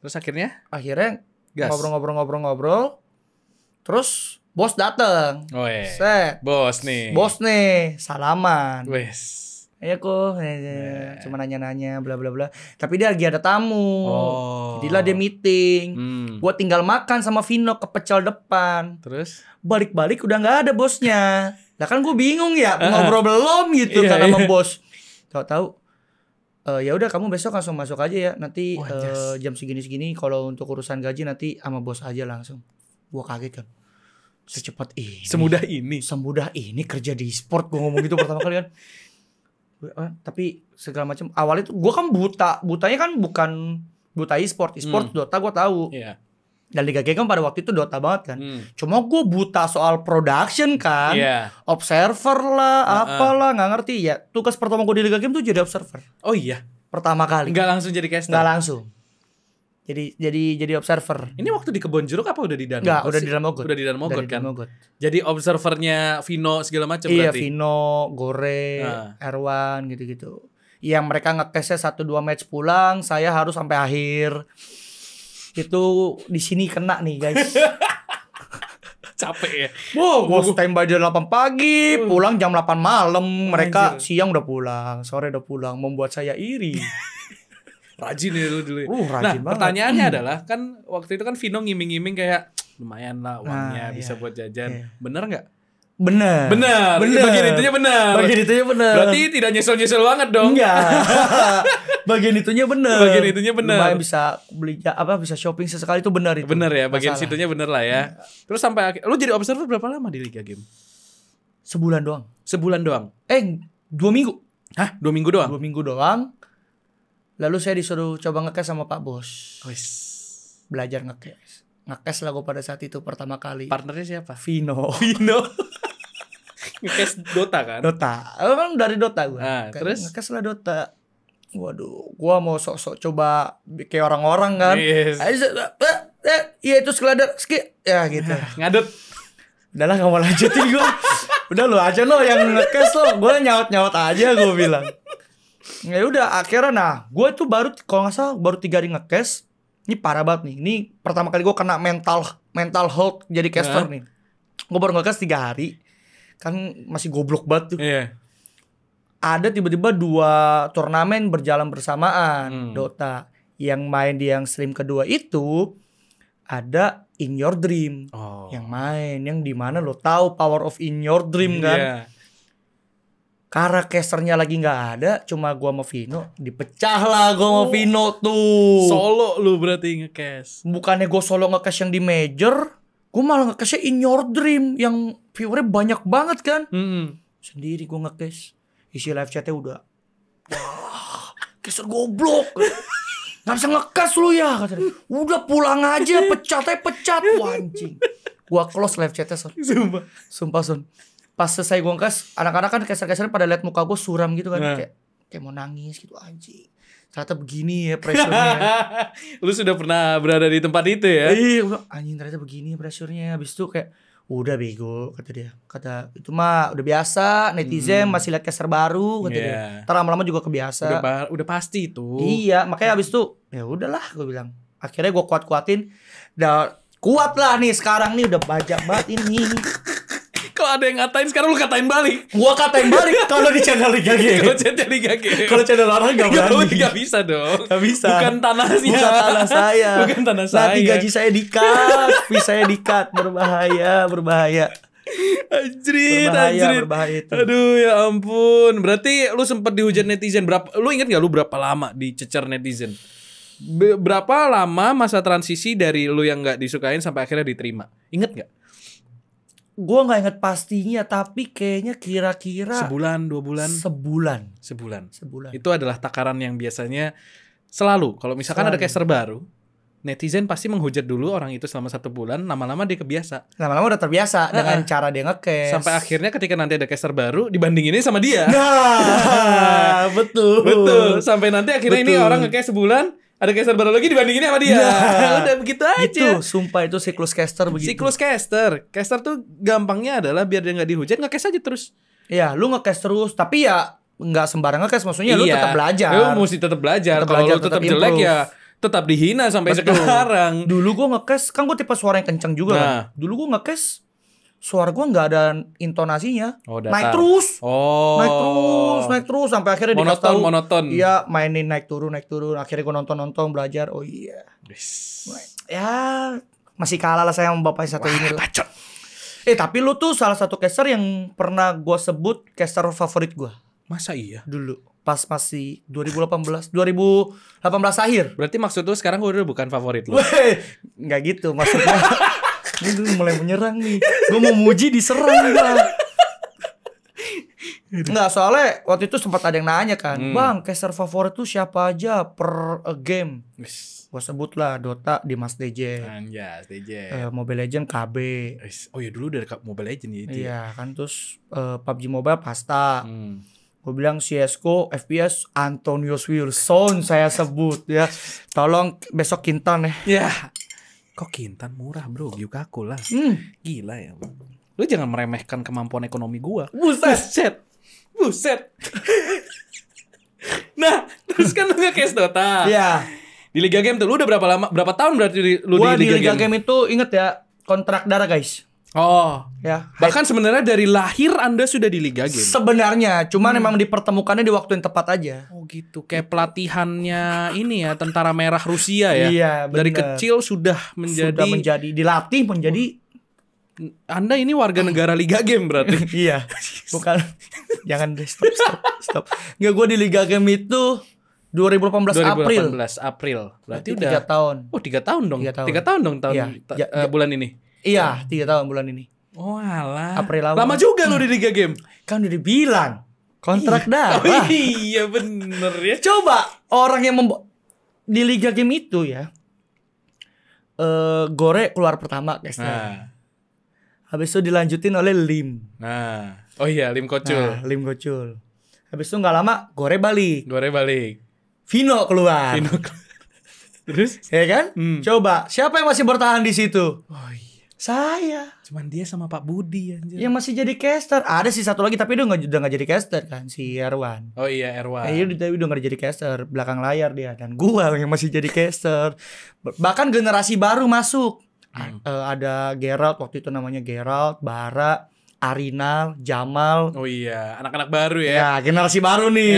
Terus akhirnya ngobrol. Terus bos dateng. Bos nih. Salaman. Ya kok, cuma nanya-nanya, bla bla bla. Tapi dia lagi ada tamu. Jadilah dia meeting. Gua tinggal makan sama Vino ke pecel depan. Terus balik-balik udah nggak ada bosnya. Lah kan gue bingung ya, ngobrol belum gitu kan sama bos. Tahu-tahu ya udah kamu besok langsung masuk aja ya. Nanti jam segini-segini kalau untuk urusan gaji nanti sama bos aja langsung. Gua kaget kan. Secepat ini. Semudah ini kerja di e-sport. Gue ngomong gitu pertama kali kan. Tapi segala macam awalnya tuh gue kan butanya kan bukan buta e-sport Dota gue tahu. Dan Liga Game kan pada waktu itu Dota banget kan. Cuma gue buta soal production kan. Observer lah, apalah nggak ngerti ya. Tugas pertama gue di Liga Game tuh jadi observer. Oh iya. Pertama kali. Nggak langsung jadi caster. Nggak langsung. Jadi observer. Ini waktu di Kebon Jeruk apa udah di Danau? Enggak, udah di Danau Mogot. Udah di Danau Mogot kan. Jadi observernya Vino segala macam berarti. Iya, Vino, Gore, Erwan gitu-gitu. Yang mereka nge-case 1-2 match pulang, saya harus sampai akhir. Itu di sini kena nih, guys. Capek ya. Gua standby jam 8 pagi, pulang jam 8 malam. Mereka siang udah pulang, sore udah pulang, membuat saya iri. Rajin ya lu dulu. Rajin banget. Pertanyaannya adalah kan waktu itu kan Vino ngiming-ngiming kayak lumayan lah uangnya bisa buat jajan. Bener nggak? Bener. Bagian itunya bener. Berarti tidak nyesel banget dong. Enggak. Bagian itunya bener. Lumayan bisa beli bisa shopping sesekali itu bener itu. Bener ya, bagian situnya bener lah ya. Terus sampai akhir, lu jadi observer berapa lama di Liga Game? Sebulan doang. 2 minggu. Hah? 2 minggu doang? 2 minggu doang. Lalu saya disuruh coba nge-cash sama Pak Bos. Belajar nge-cash. Nge-cash lah gue pada saat itu pertama kali. Partnernya siapa? Vino. Nge-cash Dota kan? Dota. Kan dari Dota gue. Terus? Nge-cash lah Dota. Waduh, gue mau sok-sok coba kayak orang-orang kan. Iya itu sekladar. Ya gitu. Ngadut. Udahlah gak mau lanjutin gue. Udah lo aja lo yang nge-cash lo. Gue nyaut-nyaut aja gue bilang. Ya udah akhirnya gue tuh baru kalau nggak salah baru 3 hari nge-cash. Ini parah banget nih. Ini pertama kali gue kena mental health jadi caster nih. Gue baru nge-cash 3 hari. Kan masih goblok banget tuh. Ada tiba-tiba 2 turnamen berjalan bersamaan Dota. Yang main di yang stream kedua itu ada In Your Dream. Yang main yang dimana lo tahu power of In Your Dream kan. Karena casternya lagi nggak ada, cuma gua sama Vino, dipecah lah gua sama Vino tuh. Solo lu berarti nge-cash. Bukannya gua solo nge-cash yang di major, gua malah nge-cash In Your Dream yang viewernya banyak banget kan. Sendiri gua nge-cash, isi live chatnya udah, wah, caster goblok. Nggak bisa nge-cash lu ya, katanya. Udah pulang aja, pecat. Wah, anjing. Gua close live chatnya, Son. Sumpah, Son. Pas selesai gue nge-cash, anak-anak kan caster-caster pada liat muka gue suram gitu kan. Kayak mau nangis gitu, anjing. Ternyata begini ya pressure-nya. Lu sudah pernah berada di tempat itu ya? Iya, anjing ternyata begini pressure-nya. Habis itu kayak, udah bego kata dia. Kata itu mah udah biasa, netizen masih liat caster baru kata dia. Ntar lama-lama juga kebiasa. Udah pasti itu. Iya, makanya habis itu ya udahlah gue bilang. Akhirnya gue kuat-kuatin. Kuat lah nih sekarang nih udah bajak banget ini. Kalau ada yang ngatain sekarang lu katain balik. Gua katain balik kalau di channel Liga Game. Kalau channel orang enggak berani. Enggak bisa dong. Enggak bisa. Bukan tanahnya. Bukan tanah saya. Bukan tanah saya. Nanti gaji saya di-cut, fee saya di-cut, berbahaya. Anjrit. Berbahaya itu. Aduh ya ampun. Berarti lu sempet dihujat netizen lu ingat enggak lu berapa lama dicecer netizen? Berapa lama masa transisi dari lu yang enggak disukain sampai akhirnya diterima? Ingat enggak? Gue gak inget pastinya, tapi kayaknya kira-kira sebulan, 2 bulan? Sebulan. Itu adalah takaran yang biasanya selalu. Kalau misalkan ada caster baru, netizen pasti menghujat dulu orang itu selama 1 bulan. Lama-lama dia kebiasa. Lama-lama udah terbiasa dengan cara dia nge-cash. Sampai akhirnya ketika nanti ada caster baru, dibandinginnya sama dia. Nah, betul. Sampai nanti akhirnya ini orang nge-cash sebulan, ada caster baru lagi dibandinginnya sama dia. Udah begitu aja. Itu sumpah itu siklus caster begitu. Siklus caster. Caster tuh gampangnya adalah biar dia gak dihujat, nge-cash aja terus. Iya, lu nge-cash terus. Tapi ya gak sembarang nge-cash. Maksudnya lu tetap belajar. Lu mesti tetap belajar. Kalau lu tetap jelek ya tetap dihina sampai sekarang. Dulu gue nge-cash, kan gue tipe suara yang kenceng juga kan. Dulu gue nge-cash suara gue nggak ada intonasinya. Naik terus sampai akhirnya dikasih tahu monoton. Iya, mainin naik turun. Akhirnya gue nonton belajar. Oh iya. Ya masih kalah lah saya sama bapak satu ini lah. Tapi lu tuh salah satu caster yang pernah gue sebut caster favorit gue. Masa iya? Dulu pas masih 2018 akhir. Berarti maksud lu sekarang gue udah bukan favorit lu? Nggak gitu maksudnya. Ini mulai menyerang nih. Gue mau muji diserang gue. Nggak, soalnya waktu itu sempat ada yang nanya kan, Bang, caster favorit tuh siapa aja per game? Gue sebut lah Dota Dimas DJ, Anjas DJ, Mobile Legend KB. Oh ya dulu dari Mobile Legend ya itu. Iya kan, terus PUBG Mobile Pasta. Gue bilang CSGO FPS Antonius Wilson saya sebut ya. Tolong besok Kintan ya. Kok Kintan murah bro, Yukaku lah. Gila ya. Lu jangan meremehkan kemampuan ekonomi gua. Buset. Nah, terus kan lu nge-case Dota. Iya. Di Liga Game tuh lu udah berapa tahun berarti lu di Liga Liga Game itu inget ya, kontrak darah guys. Oh. Ya. Bahkan sebenarnya dari lahir Anda sudah di Liga Game. Sebenarnya, cuman memang dipertemukan di waktu yang tepat aja. Oh gitu. Kayak pelatihannya ini ya, Tentara Merah Rusia ya. Iya, dari kecil sudah menjadi dilatih menjadi. Anda ini warga negara Liga Game berarti. Iya. Bukan. Jangan deh, stop. Nggak, gue di Liga Game itu 2018 April. Berarti udah 3 tahun. Oh, 3 tahun dong. 3 tahun dong bulan ini. Iya, 3 tahun bulan ini. Oh alah. April awal. Lama juga lo di Liga Game. Kan udah dibilang kontrak darah. Oh iya bener ya. Coba orang yang di Liga Game itu ya, Gore keluar pertama guys. Habis itu dilanjutin oleh Lim. Oh iya, Lim Kocul. Habis itu nggak lama Gore balik. Vino keluar. Terus? Ya kan? Coba siapa yang masih bertahan di situ? Oh iya. Saya. Cuman dia sama Pak Budi anjir. Yang masih jadi caster. Ada sih satu lagi tapi dia udah nggak jadi caster kan, si Erwan. Oh iya, Erwan. Dia udah nggak jadi caster, belakang layar dia. Dan gua yang masih jadi caster. Bahkan generasi baru masuk. Ada Geralt, waktu itu namanya Geralt, Bara, Arinal, Jamal. Oh iya, anak-anak baru ya. Ya, generasi baru nih.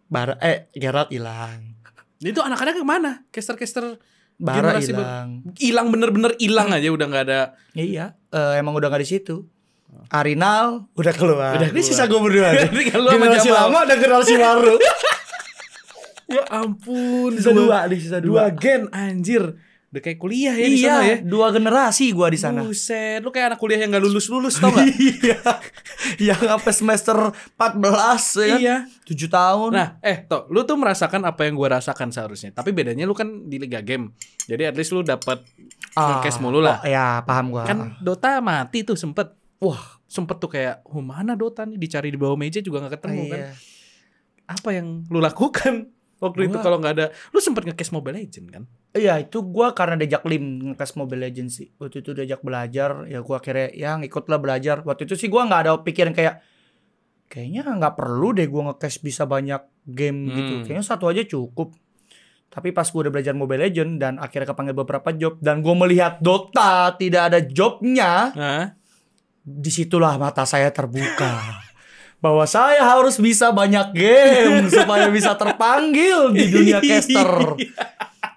Bara, Geralt hilang. Itu anak-anak kemana? Caster-caster Bara hilang. Hilang, bener-bener hilang aja, udah nggak ada. Iya, emang udah nggak di situ. Arinal udah keluar. Ini sisa gue berdua. Generasi lama ada generasi baru. Ya ampun, sisa dua. Dua gen anjir. Udah kayak kuliah ya di sana ya. 2 generasi gua di sana. Buset, lu kayak anak kuliah yang gak lulus tau gak? Iya. Yang sampai semester 14 ya. Iya. 7 tahun. Nah, lu tuh merasakan apa yang gua rasakan seharusnya. Tapi bedanya lu kan di Liga Game. Jadi at least lu dapet cash mulu lah. Ya, paham gua. Kan Dota mati tuh sempet. Wah, sempet tuh kayak, mana Dota nih, dicari di bawah meja juga gak ketemu kan. Apa yang lu lakukan waktu itu kalau nggak ada? Lu sempet nge-cash Mobile Legend kan? Iya, itu gua karena diajak Lim nge-cash Mobile Legend sih. Waktu itu diajak belajar, ya gua akhirnya ngikutlah belajar. Waktu itu sih gua nggak ada pikiran kayaknya nggak perlu deh gua nge-cash bisa banyak game gitu. Kayaknya satu aja cukup. Tapi pas gua udah belajar Mobile Legend dan akhirnya kepanggil beberapa job dan gua melihat Dota tidak ada jobnya, disitulah mata saya terbuka. Bahwa saya harus bisa banyak game supaya bisa terpanggil di dunia caster.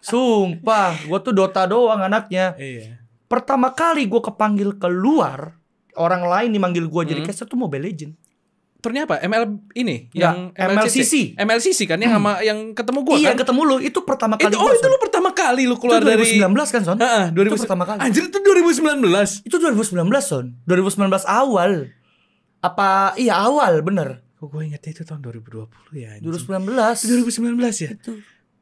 Sumpah, gue tuh Dota doang anaknya. Pertama kali gue kepanggil keluar, orang lain dimanggil gue jadi caster tuh Mobile Legend. Ternyata apa? ML ini? Yang MLCC. MLCC kan yang sama yang ketemu gue kan? Iya, ketemu lu. Itu pertama kali. Itu lu pertama kali lu keluar dari 2019 kan, Son? Heeh, 2019. Itu pertama kali. Anjir, itu 2019. Itu 2019, Son. 2019 awal. Apa awal bener. Kok gue ingetnya itu tahun 2020 ya anjir. 2019 ya? Itu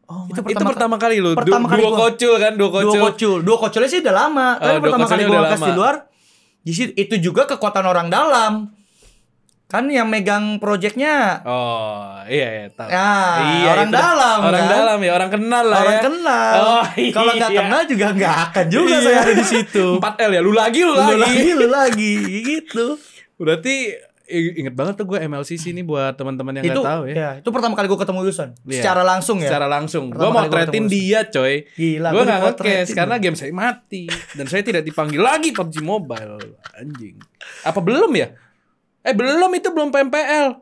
itu pertama kali lu. Pertama kali dua kocul. Dua koculnya sih udah lama. Tapi pertama kali gue ngekas di luar, di situ itu juga kekuatan orang dalam. Kan yang megang proyeknya. Oh, iya tahu. Orang dalam. Orang kan? dalam ya, orang kenal lah orang ya. Orang kenal. Oh, iya. Kalau nggak kenal juga nggak akan juga saya ada di situ. 4L ya, lu lagi. Lu lagi gitu. Berarti inget banget tuh gue MLCC nih buat teman-teman yang nggak tahu ya. Ya. Itu pertama kali gue ketemu Yuson. Secara langsung ya. Secara langsung. Gue mau tretin dia, coy. Gila. Gue nggak nge-cash karena game saya mati dan saya tidak dipanggil lagi PUBG Mobile. Anjing. Apa belum ya? Belum, itu belum PMPL.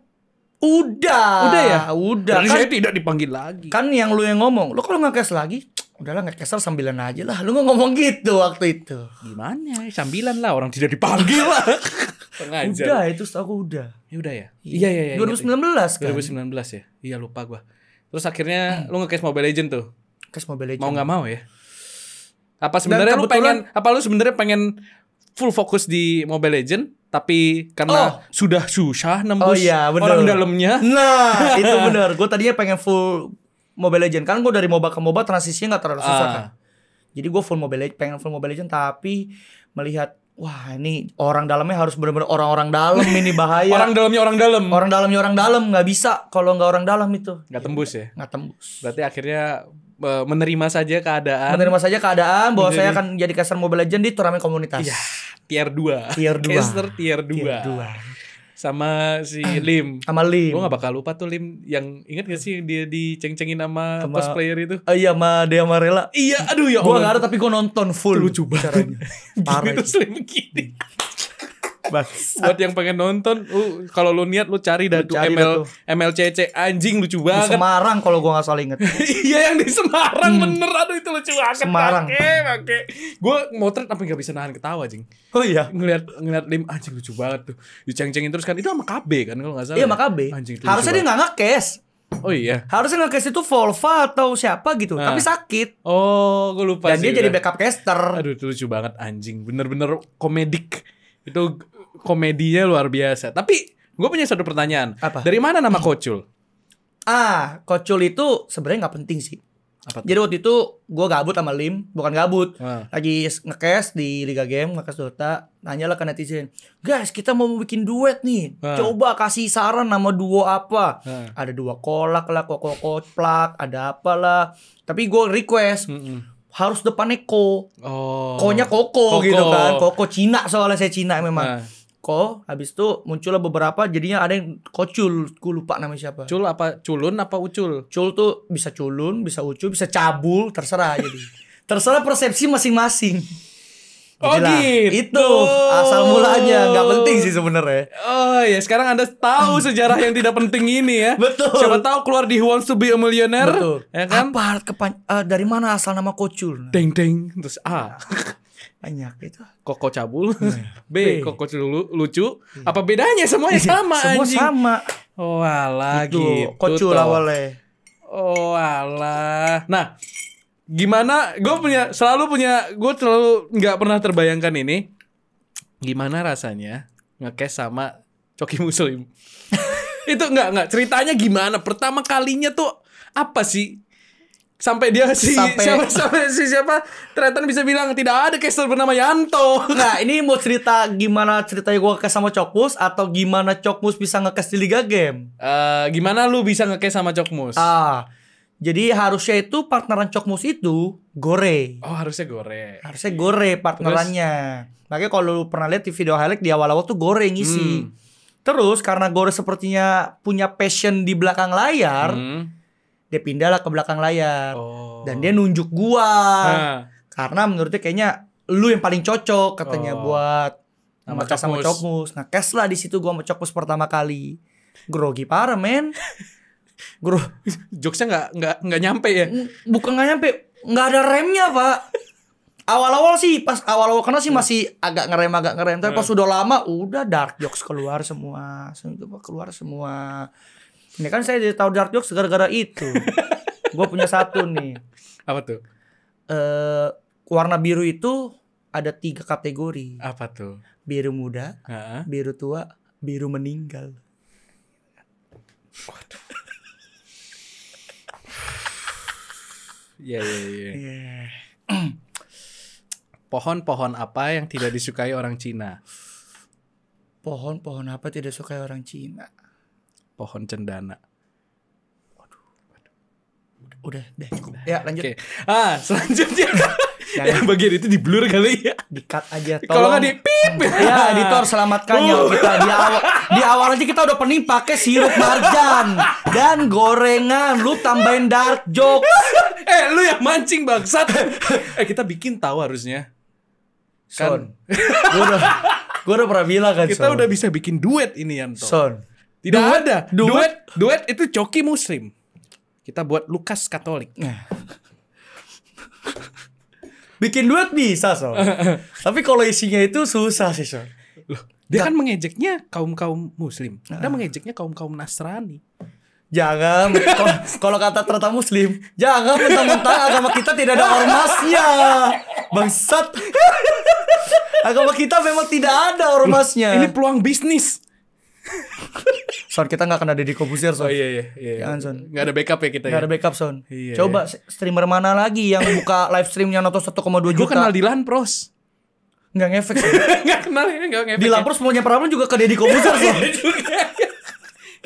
Udah ya? Udah. Jadi kan, saya tidak dipanggil lagi. Kan yang lu yang ngomong, lu kalau nge-cash lagi, udahlah nge-cash sambilan aja lah. Lu ngomong gitu waktu itu. Gimana? Sambilan lah, orang tidak dipanggil lah. Pengajar. Udah, itu aku udah. Ya udah ya? Iya. 2019 kan? 2019 ya? Iya, lupa gua. Terus akhirnya lu nge-cash Mobile Legend tuh? Cash Mobile Legend. Mau gak mau ya? Apa sebenarnya lu pengen, lu sebenarnya pengen full fokus di Mobile Legend, tapi karena sudah susah nembus orang dalamnya. Nah, itu bener. Gue tadinya pengen full Mobile Legend. Kan gue dari MOBA ke MOBA transisinya gak terlalu susah kan. Jadi gue pengen full Mobile Legend, tapi melihat, wah ini orang dalamnya harus benar-benar orang-orang dalam, ini bahaya. Orang dalamnya orang dalam. Orang dalamnya orang dalam, nggak bisa kalau nggak orang dalam itu. Nggak tembus ya? Nggak tembus. Berarti akhirnya menerima saja keadaan. Menerima saja keadaan bahwa saya akan jadi caster Mobile Legend di turnamen komunitas. Iya, tier 2. Caster tier 2. Sama si Lim. Sama Lim. Gue gak bakal lupa tuh Lim. Yang inget gak sih dia diceng-cengin sama cosplayer itu? Iya, sama Dea Marella. Iya, aduh ya. Gue gak ada tapi gue nonton full. Lucu banget. Parah. Terus Lim begini. Buat yang pengen nonton, kalau lu niat lu cari dah tuh MLCC, anjing lucu banget. Di Semarang kalau gua nggak salah inget. Iya, yang di Semarang bener, aduh itu lucu banget. Semarang. Oke. Gua motret tapi nggak bisa nahan ketawa, anjing. Oh iya. Ngeliat Lim, anjing lucu banget tuh. Diceng-cengin terus kan, itu sama KB kan kalau nggak salah. Iya, sama KB. Harusnya dia nggak nge-cash. Oh iya. Harusnya nge-cash itu Volva atau siapa gitu, tapi sakit. Oh, gue lupa. Dan dia jadi backup caster. Aduh, itu lucu banget anjing. Bener-bener komedik. Itu komedinya luar biasa. Tapi gue punya satu pertanyaan. Apa? Dari mana nama Kocul? Kocul itu sebenarnya nggak penting sih. Apa tuh? Jadi waktu itu gue gabut sama Lim. Bukan gabut. Lagi nge-cash di Liga Game, nge-cash Dota. Nanyalah ke netizen, guys kita mau bikin duet nih. Coba kasih saran nama duo apa. Ada dua kolak lah, koplak, ada apalah. Tapi gue request harus depannya ko-nya koko gitu kan. Koko Cina, soalnya saya Cina memang. Habis itu muncullah beberapa, jadinya ada yang Kocul, gue lupa namanya siapa. Cul apa? Culun apa Ucul? Cul tuh bisa culun, bisa ucul, bisa cabul, terserah jadi. Terserah persepsi masing-masing. Oh gitu. Itu asal mulanya, nggak penting sih sebenarnya. Oh ya, sekarang Anda tahu sejarah yang tidak penting ini ya. Betul. Siapa tahu keluar di Who Wants to be a Millionaire. Betul. Ya kan? Apa dari mana asal nama Kocul? Deng terus banyak itu. Koko cabul. B. Koko lucu. Apa bedanya? Semuanya sama. Semua anjing. sama. Oh alah gitu. Kocul awalnya. Oh alah. Nah, gimana? Gue selalu nggak pernah terbayangkan ini. Gimana rasanya nge-cash sama Coki Muslim? Itu nggak ceritanya gimana? Pertama kalinya tuh apa sih? Sampai dia siapa ternyata bisa bilang tidak ada caster bernama Yanto. Nah ini mau cerita gimana ceritanya gue nge-cash sama Cokmus, atau gimana Cokmus bisa nge-cash di Liga Game? Gimana lu bisa nge-cash sama Cokmus? Jadi harusnya itu partneran Cokmus itu Gore. Oh harusnya Gore. Harusnya Gore partnerannya. Makanya kalau lu pernah lihat di video highlight di awal-awal tuh Gore ngisi. Terus karena Gore sepertinya punya passion di belakang layar, dia pindahlah ke belakang layar. Dan dia nunjuk gua. Karena menurutnya kayaknya lu yang paling cocok katanya buat nge-cash sama Cokmus. Nge-cash lah di situ gua sama Cokmus pertama kali. Grogi parah men. Jokesnya nggak nyampe ya? Bukan nggak nyampe, nggak ada remnya pak. Awal-awal sih, pas awal-awal karena sih masih agak ngerem. Tapi pas sudah lama, udah dark jokes keluar semua. Ini kan saya jadi tahu dark jokes gara-gara itu. Gue punya satu nih. Apa tuh? Warna biru itu ada 3 kategori. Apa tuh? Biru muda, biru tua, biru meninggal. Waduh. Iya. Pohon-pohon apa yang tidak disukai orang Cina? Pohon-pohon apa tidak disukai orang Cina? Pohon cendana. Waduh. Udah deh. Ya lanjut. Selanjutnya Yang bagian itu di blur kali ya. Di-cut aja. Kalau nggak di pip. Ya editor selamatkan ya kita di awal aja kita udah pening pakai sirup marjan dan gorengan. Lu tambahin dark jokes. Lu yang mancing bangsat. Kita bikin tahu harusnya. Son. Gue udah pernah bilang kan. Kita udah bisa bikin duet ini Yanto. Son. Tidak ada. Duet itu Coki Muslim. Kita buat Lukas Katolik. Bikin duet bisa, Son. Tapi kalau isinya itu susah sih, Son. Loh, dia kan mengejeknya kaum-kaum muslim. Dia mengejeknya kaum-kaum Nasrani. Jangan kalau kata ternyata muslim, jangan mentang-mentang agama kita tidak ada ormasnya. Bangsat. Agama kita memang tidak ada ormasnya. Ini peluang bisnis. Son, kita gak kena Deddy Corbuzier, Son. Oh iya. Jangan, Son. Gak ada backup ya kita. Gak ada backup, Son. Iya, coba streamer mana lagi yang buka live streamnya nonton 1,2 juta. Gue kenal Dilan Pros. Gak ngefek, Son. Gak kenal ya, gak ngefek. Dilan Pros maunya problem juga ke Deddy Corbuzier, Son.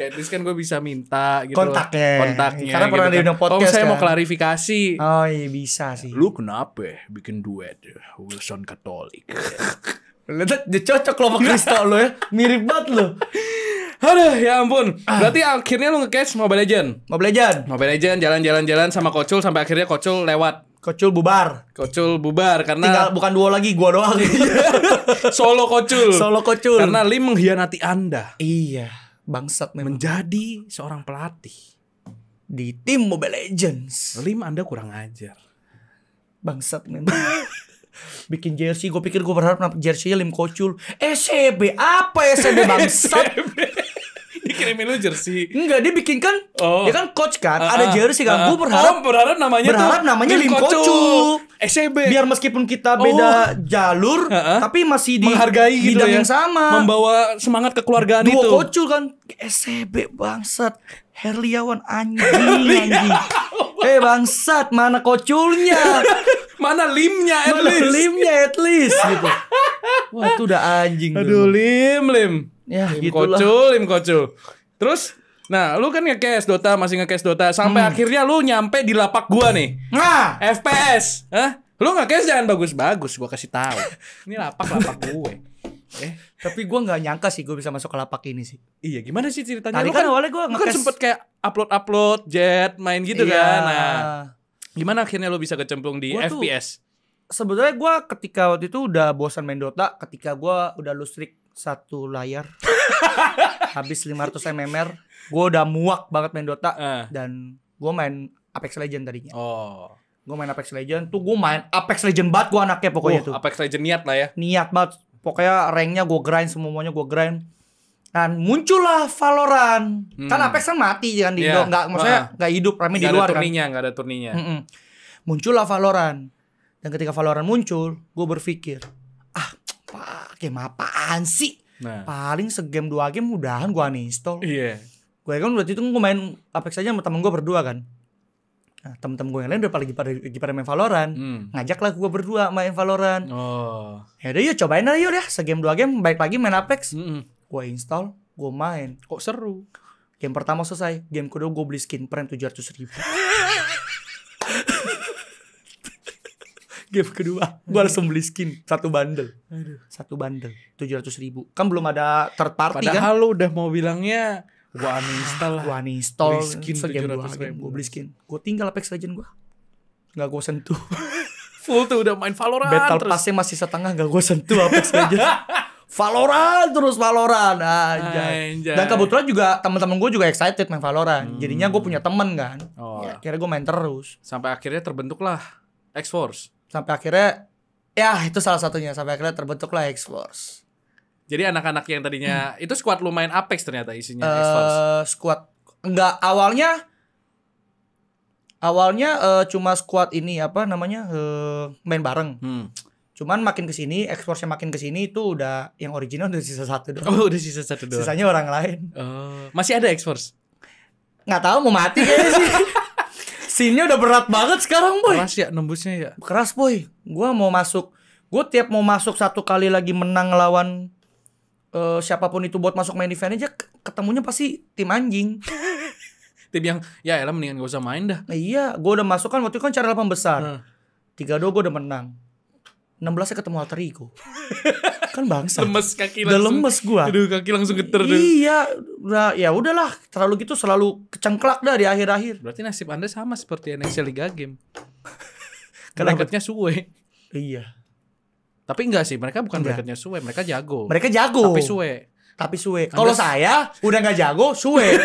Ya, at least kan gue bisa minta gitu. Kontaknya. Karena gitu pernah kan. diundang podcast saya kan. mau klarifikasi. Oh iya bisa sih. Lu kenapa ya bikin duet Wilson Katolik? Dia cocok lo sama Kristo lo ya. Mirip banget lo. Aduh ya ampun. Berarti akhirnya lu nge-catch Mobile Legend. Mobile Legend jalan-jalan sama Kocul sampai akhirnya Kocul lewat. Kocul bubar karena tinggal bukan duo lagi, gua doang. Solo Kocul. Karena Lim mengkhianati Anda. Iya, bangsat memang. Menjadi seorang pelatih di tim Mobile Legends. Lim, Anda kurang ajar. Bangsat memang. Bikin jersey, gue pikir gue berharap jersey Lim Kocul. SCB apa SCB bangsat? Dikirimin lu jersey. Enggak, dia bikin kan. Dia kan coach kan, ada jersey kan. Gue berharap namanya Lim Kocul. SCB. Biar meskipun kita beda jalur, tapi masih di menghargai gitu ya. Yang sama. Membawa semangat kekeluargaan itu. Duo Kocul kan. SCB bangsat. Herliawan anjing. Bangsat, mana Koculnya? Mana Limnya at least gitu. Wah, itu udah anjing. Aduh, Lim. Ya, Lim Kocul. Terus, nah, lu kan nge-cash Dota, masih nge-cash Dota sampai akhirnya lu nyampe di lapak gua nih. Nah, FPS. Lu nge-cash jangan bagus-bagus, gua kasih tahu. Ini lapak gue. Tapi gue nggak nyangka sih gue bisa masuk ke lapak ini sih. Iya, gimana sih ceritanya? Tadi kan awalnya gue kan sempet kayak upload Jet main gitu kan. Nah, gimana akhirnya lo bisa kecemplung di FPS? Sebetulnya gue ketika waktu itu udah bosan main Dota, ketika gue udah lustrik satu layar, habis 500 mmR, gue udah muak banget main Dota dan gue main Apex Legends tadinya. Gue main Apex Legends, gue main Apex Legends banget gue anaknya pokoknya tuh. Apex Legends niat lah ya. Niat banget. Pokoknya ranknya gue grind, semuanya gue grind. Dan muncullah Valorant. Kan Apex kan mati kan di Indo, maksudnya nggak hidup, rame di luar kan. Nggak ada turninya. Muncullah Valorant. Dan ketika Valorant muncul, gue berpikir, game apaan sih? Paling segame 2 game udahan gue uninstall. Iya. Gue kan waktu itu gue main Apex aja sama temen gue berdua kan. Nah, temen-temen gue yang lain udah pada main Valorant. Ngajaklah gue berdua main Valorant. Yaudah yuk cobain aja yuk deh. Segame 2 game baik lagi main Apex. Gue install, gue main. Kok seru? Game pertama selesai. Game kedua gue beli skin Prime 700.000. Game kedua gue langsung beli skin satu bundle. 700.000. Kan belum ada third party. Padahal kan. lu udah mau bilangnya Gua uninstall skin segame 2 game gue beli skin. Gue tinggal Apex Legends gue. Gak gue sentuh. Full tuh udah main Valorant. Battle Pass-nya masih setengah, gak gue sentuh Apex Legends. Valorant aja. Dan kebetulan juga teman-teman gue juga excited main Valorant. Jadinya gue punya temen kan. Ya, akhirnya gue main terus. Sampai akhirnya terbentuklah X-Force. Sampai akhirnya ya itu salah satunya. Sampai akhirnya terbentuklah X-Force. Jadi anak-anak yang tadinya itu squad lu main Apex ternyata isinya X-Force. Squad enggak awalnya cuma squad ini apa namanya main bareng. Cuman makin kesini X-Force-nya makin kesini itu udah yang original udah sisa 1 doang. Oh, udah sisa 1 doang. Sisanya orang lain. Masih ada X-Force? Nggak tahu mau mati kayaknya sih. Scene-nya udah berat banget sekarang, boy. Keras ya nembusnya ya. Keras, boy. Gue tiap mau masuk 1 kali lagi menang lawan siapapun itu buat masuk main event aja ketemunya pasti tim anjing. Tim yang ya elah mendingan gak usah main dah. Nah, iya, gue udah masuk kan waktu itu kan cara 8 besar. 3-2 gue udah menang. 16-nya ketemu alter ego. Kan bangsa. Lemes kaki udah langsung. Lemes gua. Aduh, kaki langsung geter. Iya, udah ya udahlah, terlalu gitu selalu kecengklak dah di akhir-akhir. Berarti nasib Anda sama seperti NHL Liga Game. Kenapa? Bracketnya suwe. Iya. Tapi enggak sih, mereka bukan bracketnya suwe, mereka jago. Mereka jago. Tapi suwe. Kalau saya udah nggak jago, suwe.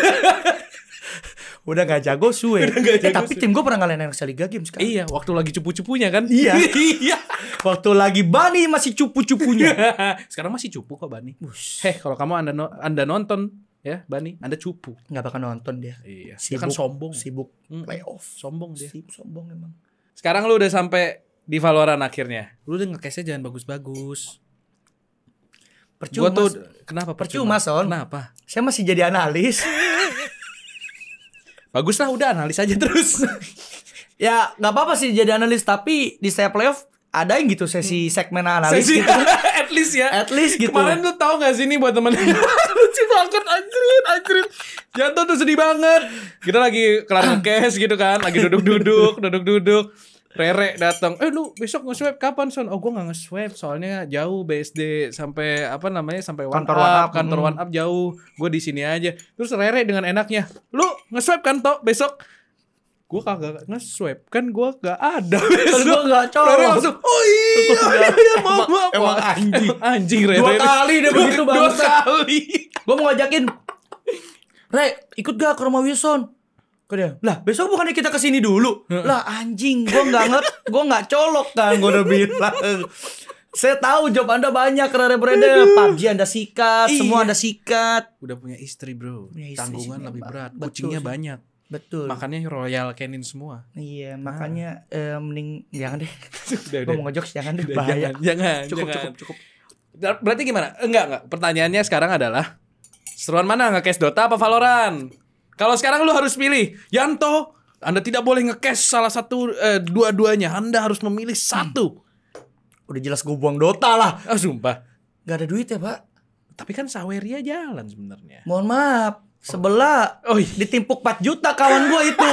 Udah nggak jago, suwe. Tapi tim gue pernah ngalahin NHL Liga Game sekarang. Iya, waktu lagi cupu-cupunya kan? Iya. Waktu lagi Bani masih cupu-cupunya. Sekarang masih cupu kok Bani. Kalau kamu anda nonton ya Bani, Anda cupu. Nggak bakal nonton dia. Iya. Sibuk, dia kan sombong. Sibuk playoff. Sombong dia. Sombong emang. Sekarang lu udah sampai di Valorant akhirnya. Lu udah nge-case-nya jangan bagus-bagus. Percuma. Gua tuh kenapa percuma, Son? Kenapa? Saya masih jadi analis. Bagus lah, udah analis aja terus. Ya nggak apa-apa sih jadi analis, tapi di setiap playoff ada yang gitu sesi segmen analis gitu. At least ya. At least gitu. Kemarin lu tahu gak sih ini buat temen lucu banget anjrit. Janto tuh sedih banget. Kita lagi kelar nge-case gitu kan, lagi duduk. Rere datang. Lu besok nge-swab kapan, Son? Oh, gua enggak nge-swab soalnya jauh BSD sampai sampai kantor One Up jauh. Gua di sini aja. Terus Rere dengan enaknya, "Lu nge-swab kan toh besok?" Gua kagak nge-swab, kan gua gak ada besok. Gua gak colok. Rere langsung, "Oh iya, maaf." Emang Anjing Rere. 2 kali dia begitu bangsa. 2 kali. Gua mau ngajakin, "Re, ikut gak ke rumah Wilson?" Dia, lah besok bukannya kita kesini dulu? Lah anjing, gua nggak colok kan, gua udah bilang. Saya tahu job Anda banyak, Rere-Brede, PUBG Anda sikat, semua Anda sikat. Udah punya istri, bro. Istri Tanggungan lebih berat, Betul kucingnya sih. banyak. Betul. Makannya Royal Canin semua. Iya, makanya mending jangan deh. Udah. Gua mau ngejokes jangan deh, bahaya. Jangan. Cukup. Berarti gimana? Enggak. Pertanyaannya sekarang adalah seruan mana, nge-case Dota apa Valorant? Kalau sekarang lu harus pilih, Yanto, Anda tidak boleh nge-case salah satu dua-duanya. Anda harus memilih satu. Udah jelas gue buang Dota lah. Sumpah. Gak ada duit ya, Pak. Tapi kan Saweria jalan sebenarnya. Mohon maaf. Sebelah ditimpuk 4 juta kawan gue itu.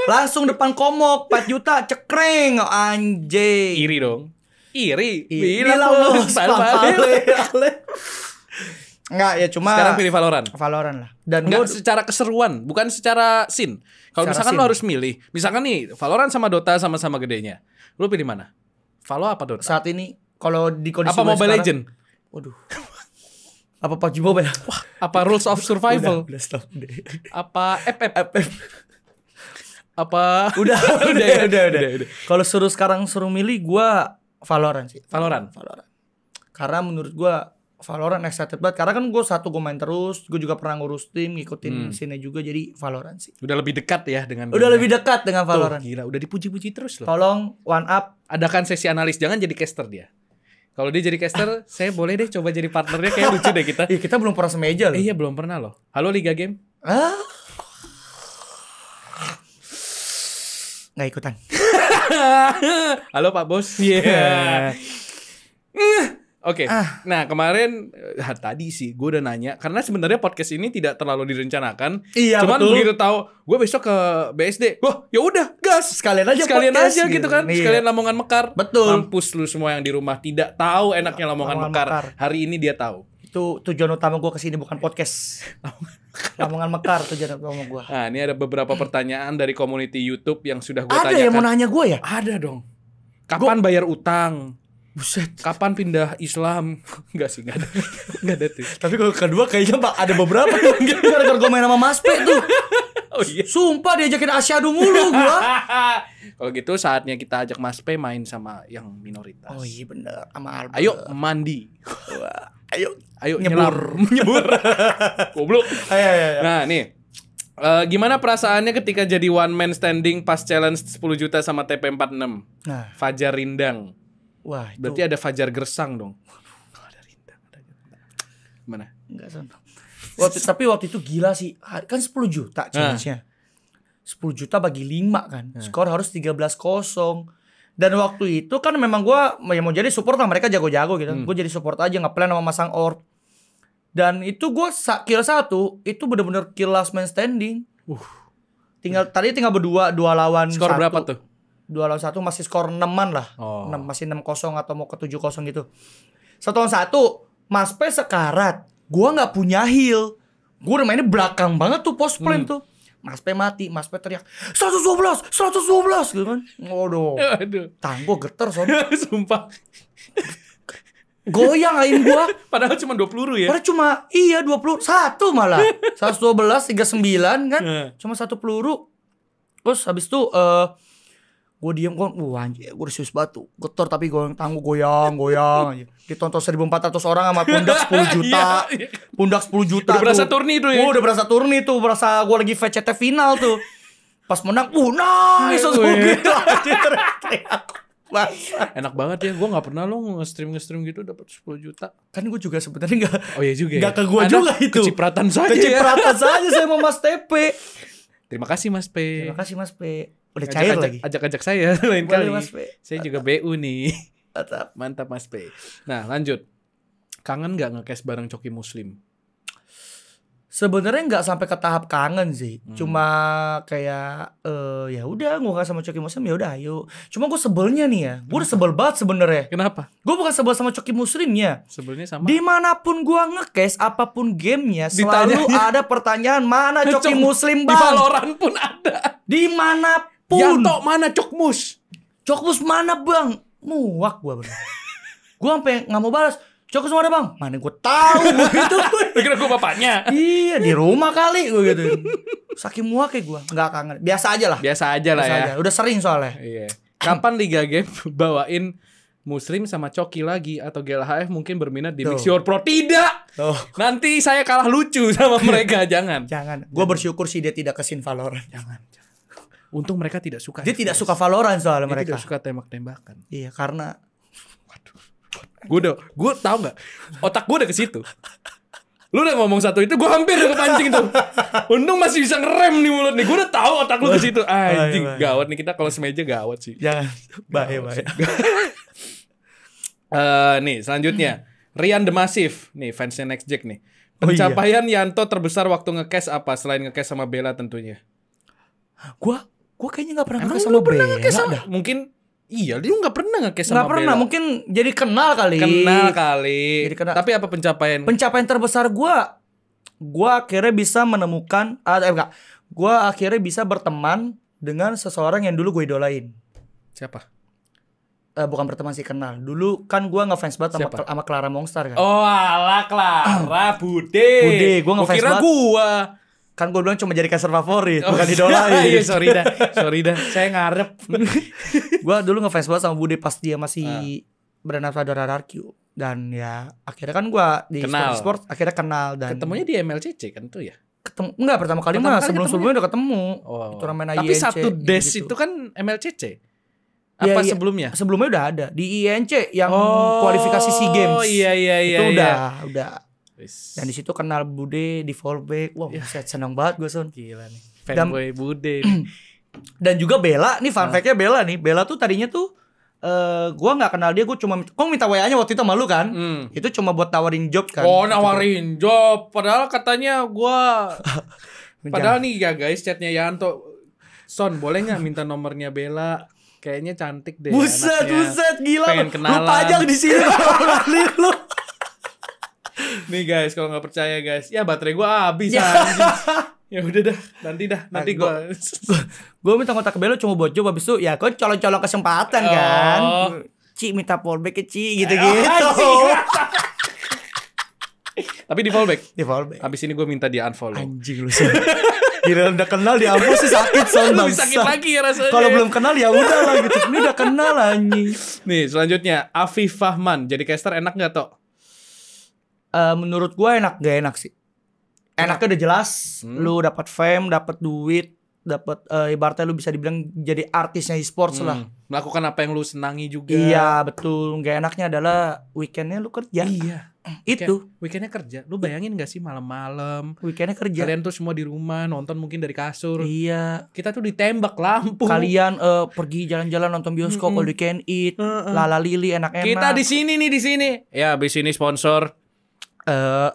Langsung depan komok 4 juta cekreng anjing. Iri dong. Iri. Bilang bos. Enggak ya, cuma sekarang pilih Valorant lah. Dan enggak secara keseruan, bukan secara scene. Kalau misalkan lo harus milih, misalkan nih Valorant sama Dota sama-sama gedenya, lo pilih mana? Valo apa Dota? Saat ini kalau di kondisi apa Mobile Legend? Waduh. Apa PUBG Mobile? Wah, apa Rules of Survival? Udah stop deh. Apa FF? Apa? Udah. Kalau suruh milih, gua Valorant sih. Valorant. Karena menurut gua Valorant excited banget. Karena kan gue main terus. Gue juga pernah ngurus tim, ngikutin scene juga. Jadi Valorant sih. Udah lebih dekat ya dengan lebih dekat dengan Valorant. Gila, udah dipuji-puji terus loh. Tolong One Up adakan sesi analis. Jangan jadi caster dia. Kalau dia jadi caster, saya boleh deh coba jadi partnernya. Kayak lucu deh kita. Iya, kita belum pernah semeja loh. Iya, belum pernah loh. Halo Liga Game. Nggak ikutan. Halo Pak Bos. Iya. Oke. Nah, kemarin tadi sih gue udah nanya karena sebenarnya podcast ini tidak terlalu direncanakan. Iya, cuman betul. begitu tahu gue besok ke BSD. Wah, ya udah, gas. Sekalian aja gitu kan. Iya. Sekalian Lamongan Mekar. Betul. Mampus lu semua yang di rumah tidak tahu enaknya Lamongan Mekar. Hari ini dia tahu. Itu tujuan utama gue kesini, bukan podcast. Lamongan Mekar tujuan utama gue. Nah, ini ada beberapa pertanyaan dari community YouTube yang sudah gue tanyakan. Ada yang mau nanya gue ya? Ada dong. Kapan bayar utang? Buset. Kapan pindah Islam? Enggak sih, enggak ada tuh. Tapi kalau kedua kayaknya ada beberapa tuh. Gara-gara gue main sama Mas P tuh. Oh iya. Sumpah diajakin Asyadu mulu gua. Kalau gitu saatnya kita ajak Mas P main sama yang minoritas. Oh iya bener, sama Albert. Ayo mandi. Ayo nyebur. Goblok. Ayo. Nah, nih. Gimana perasaannya ketika jadi one man standing pas challenge 10 juta sama TP46? Nah, Fajar Rindang. Wah, itu berarti ada Fajar Gersang dong. Kalau ada Rindang, Gimana? Enggak sana. Tapi waktu itu gila sih. Kan 10 juta challenge-nya. 10 juta bagi 5 kan. Skor harus 13-0. Dan waktu itu kan memang gua mau jadi support lah, mereka jago-jago gitu. Gue jadi support aja, nge-plan sama masang orb. Dan itu gua kill 1, itu bener-bener kill last man standing. Tadi tinggal berdua, 2 lawan 1. Skor berapa tuh? 2 lawan 1 masih skor 6-an lah. 6, masih 6-0 atau mau ke 7-0 gitu. 1 lawan 1, Mas P sekarat. Gua enggak punya heal. Gua udah mainnya belakang banget tuh post plan tuh. Mas P mati, Mas P teriak 112 gitu kan. Waduh. Tangan gua geter son. Sumpah. Goyang aim gua. Padahal cuma 2 peluru ya. Padahal cuma 21 malah. 112 39 kan. Cuma 1 peluru. Terus habis itu gue diem kan, anjir, gue udah serius batu, getar tapi goyang tangguh goyang aja. Ditonton 1.400 orang sama pundak 10 juta, pundak 10 juta. Udah berasa turni tuh ya? Udah berasa turni tuh, berasa gue lagi VCT final tuh. Pas menang, nice, gitu aja teriak. Enak banget ya, gue nggak pernah lo nge-stream gitu dapat 10 juta. Kan gue juga sebenarnya nggak. Oh iya juga. Nggak ke gue juga itu. Kecipratan saja. Saja saya mau Mas TP. Terima kasih Mas P. Terima kasih Mas P. Udah cair lagi. Ajak saya lain kali. Mas P. Saya juga BU nih. Mantap. Mantap Mas P. Nah lanjut. Kangen gak nge-cash bareng Coki Muslim? Sebenarnya nggak sampai ke tahap kangen sih. Cuma kayak ya udah gue nggak sama Coki Muslim, ya udah ayo. Cuma gue sebelnya nih ya. Gue udah sebel banget sebenarnya. Kenapa? Gue bukan sebel sama Coki Muslimnya. Sebelnya sama. Dimanapun gue nge-cash apapun gamenya selalu ada pertanyaan mana Coki Muslim bang. Di Valorant pun ada. Dimanapun. Yanto mana Cokmus? Cokmus mana bang? Muak gue bener. Gue sampai nggak mau balas. Cokmus mana bang? Mana gue tahu gue gitu. Kira gue bapaknya. Iya di rumah kali gue gitu. Saking muak kayak gue. Nggak kangen. Biasa aja lah. Biasa aja lah ya. Udah sering soalnya. Iya. Kapan Liga Game bawain Muslim sama Coki lagi atau GLHF mungkin berminat di Mix Your Pro? Tidak. Nanti saya kalah lucu sama mereka. Jangan. Gue bersyukur sih dia tidak kesin Valorant. Jangan. Untung mereka tidak suka. Dia tidak suka Valorant soalnya mereka. Dia tidak suka tembak-tembakan. Iya karena gue tau nggak, otak gue udah ke situ. Lu udah ngomong satu itu, gue hampir udah kepancing tuh. Untung masih bisa ngerem nih mulut nih. Gue udah tahu otak lu ke situ. Anjing, gawat nih kita kalau semeja gawat sih. Jangan, bahaya. Nih selanjutnya, Rian The Massive, nih fansnya Next Jack nih. Pencapaian Yanto terbesar waktu nge-cash apa selain nge-cash sama Bella tentunya? Gue kayaknya nggak pernah nge-cash sama Bella. Mungkin. Iya, dia nggak pernah nge-cash sama Bella. Nggak pernah, mungkin jadi kenal kali. Jadi kenal. Tapi apa pencapaian? Pencapaian terbesar gue akhirnya bisa menemukan, gue akhirnya bisa berteman dengan seseorang yang dulu gue idolain. Siapa? Bukan berteman sih, kenal. Dulu kan gue ngefans banget sama Clara Mongstar kan. Oh ala Clara, Bude, gue ngefans banget. Gue kan gue bilang cuma jadi caster favorit, bukan idolain. Iya, sorry dah, saya ngarep. Gue dulu ngefans banget sama Bude pas dia masih berenang pada RRQ. Dan ya akhirnya kan gue di sport akhirnya kenal. Dan ketemunya di MLCC kan tuh ya? Enggak, pertama kali mah sebelum-sebelumnya udah ketemu. Turnamen INC. Tapi satu des gitu. Itu kan MLCC. Apa sebelumnya? Sebelumnya udah ada di INC yang kualifikasi SEA Games. Oh iya. Itu udah. Dan di situ kenal Bude di fallback. Wow, seneng banget gue son. Gila nih. Fanboy Bude. Dan juga Bella, nih fun fact-nya Bella nih. Bella tuh tadinya tuh gue nggak kenal dia, gue cuma minta WA-nya waktu itu sama lu kan. Itu cuma buat tawarin job kan. Oh, nawarin job. Padahal katanya gue padahal nih ya guys, chatnya Yanto. Son, boleh nggak minta nomornya Bella? Kayaknya cantik deh. Buset, gila. Pengen kenalan. Lu pajang di sini lu. Nih guys, kalau nggak percaya guys, ya baterai gue habis anjing. Ya udah dah, nanti gue minta kontak ke Bella cuma buat job, habis itu ya kan colong-colong kesempatan kan. Ci minta fallback ke Ci gitu-gitu. Tapi di fallback. Habis ini gue minta dia unfollow. Anjing lu sih. Gila udah kenal di unfollow sih sakit son. Lebih sakit lagi ya rasanya. Kalau belum kenal ya udah lah gitu. Ini udah kenal anjing. Nih selanjutnya Afif Fahman, jadi caster enak nggak Tok? Menurut gue gak enak sih. Enaknya udah jelas, lu dapat fame, dapat duit, dapat ibaratnya lu bisa dibilang jadi artisnya e-sports lah. Melakukan apa yang lu senangi juga. Iya betul. Gak enaknya adalah weekendnya lu kerja. Iya. Itu weekendnya kerja. Lu bayangin gak sih malam-malam weekendnya kerja. Kalian tuh semua di rumah nonton mungkin dari kasur. Iya. Kita tuh ditembak lampu. Kalian pergi jalan-jalan nonton bioskop, all you can eat, Lala Lili enak-enak. Kita di sini. Ya abis ini sponsor.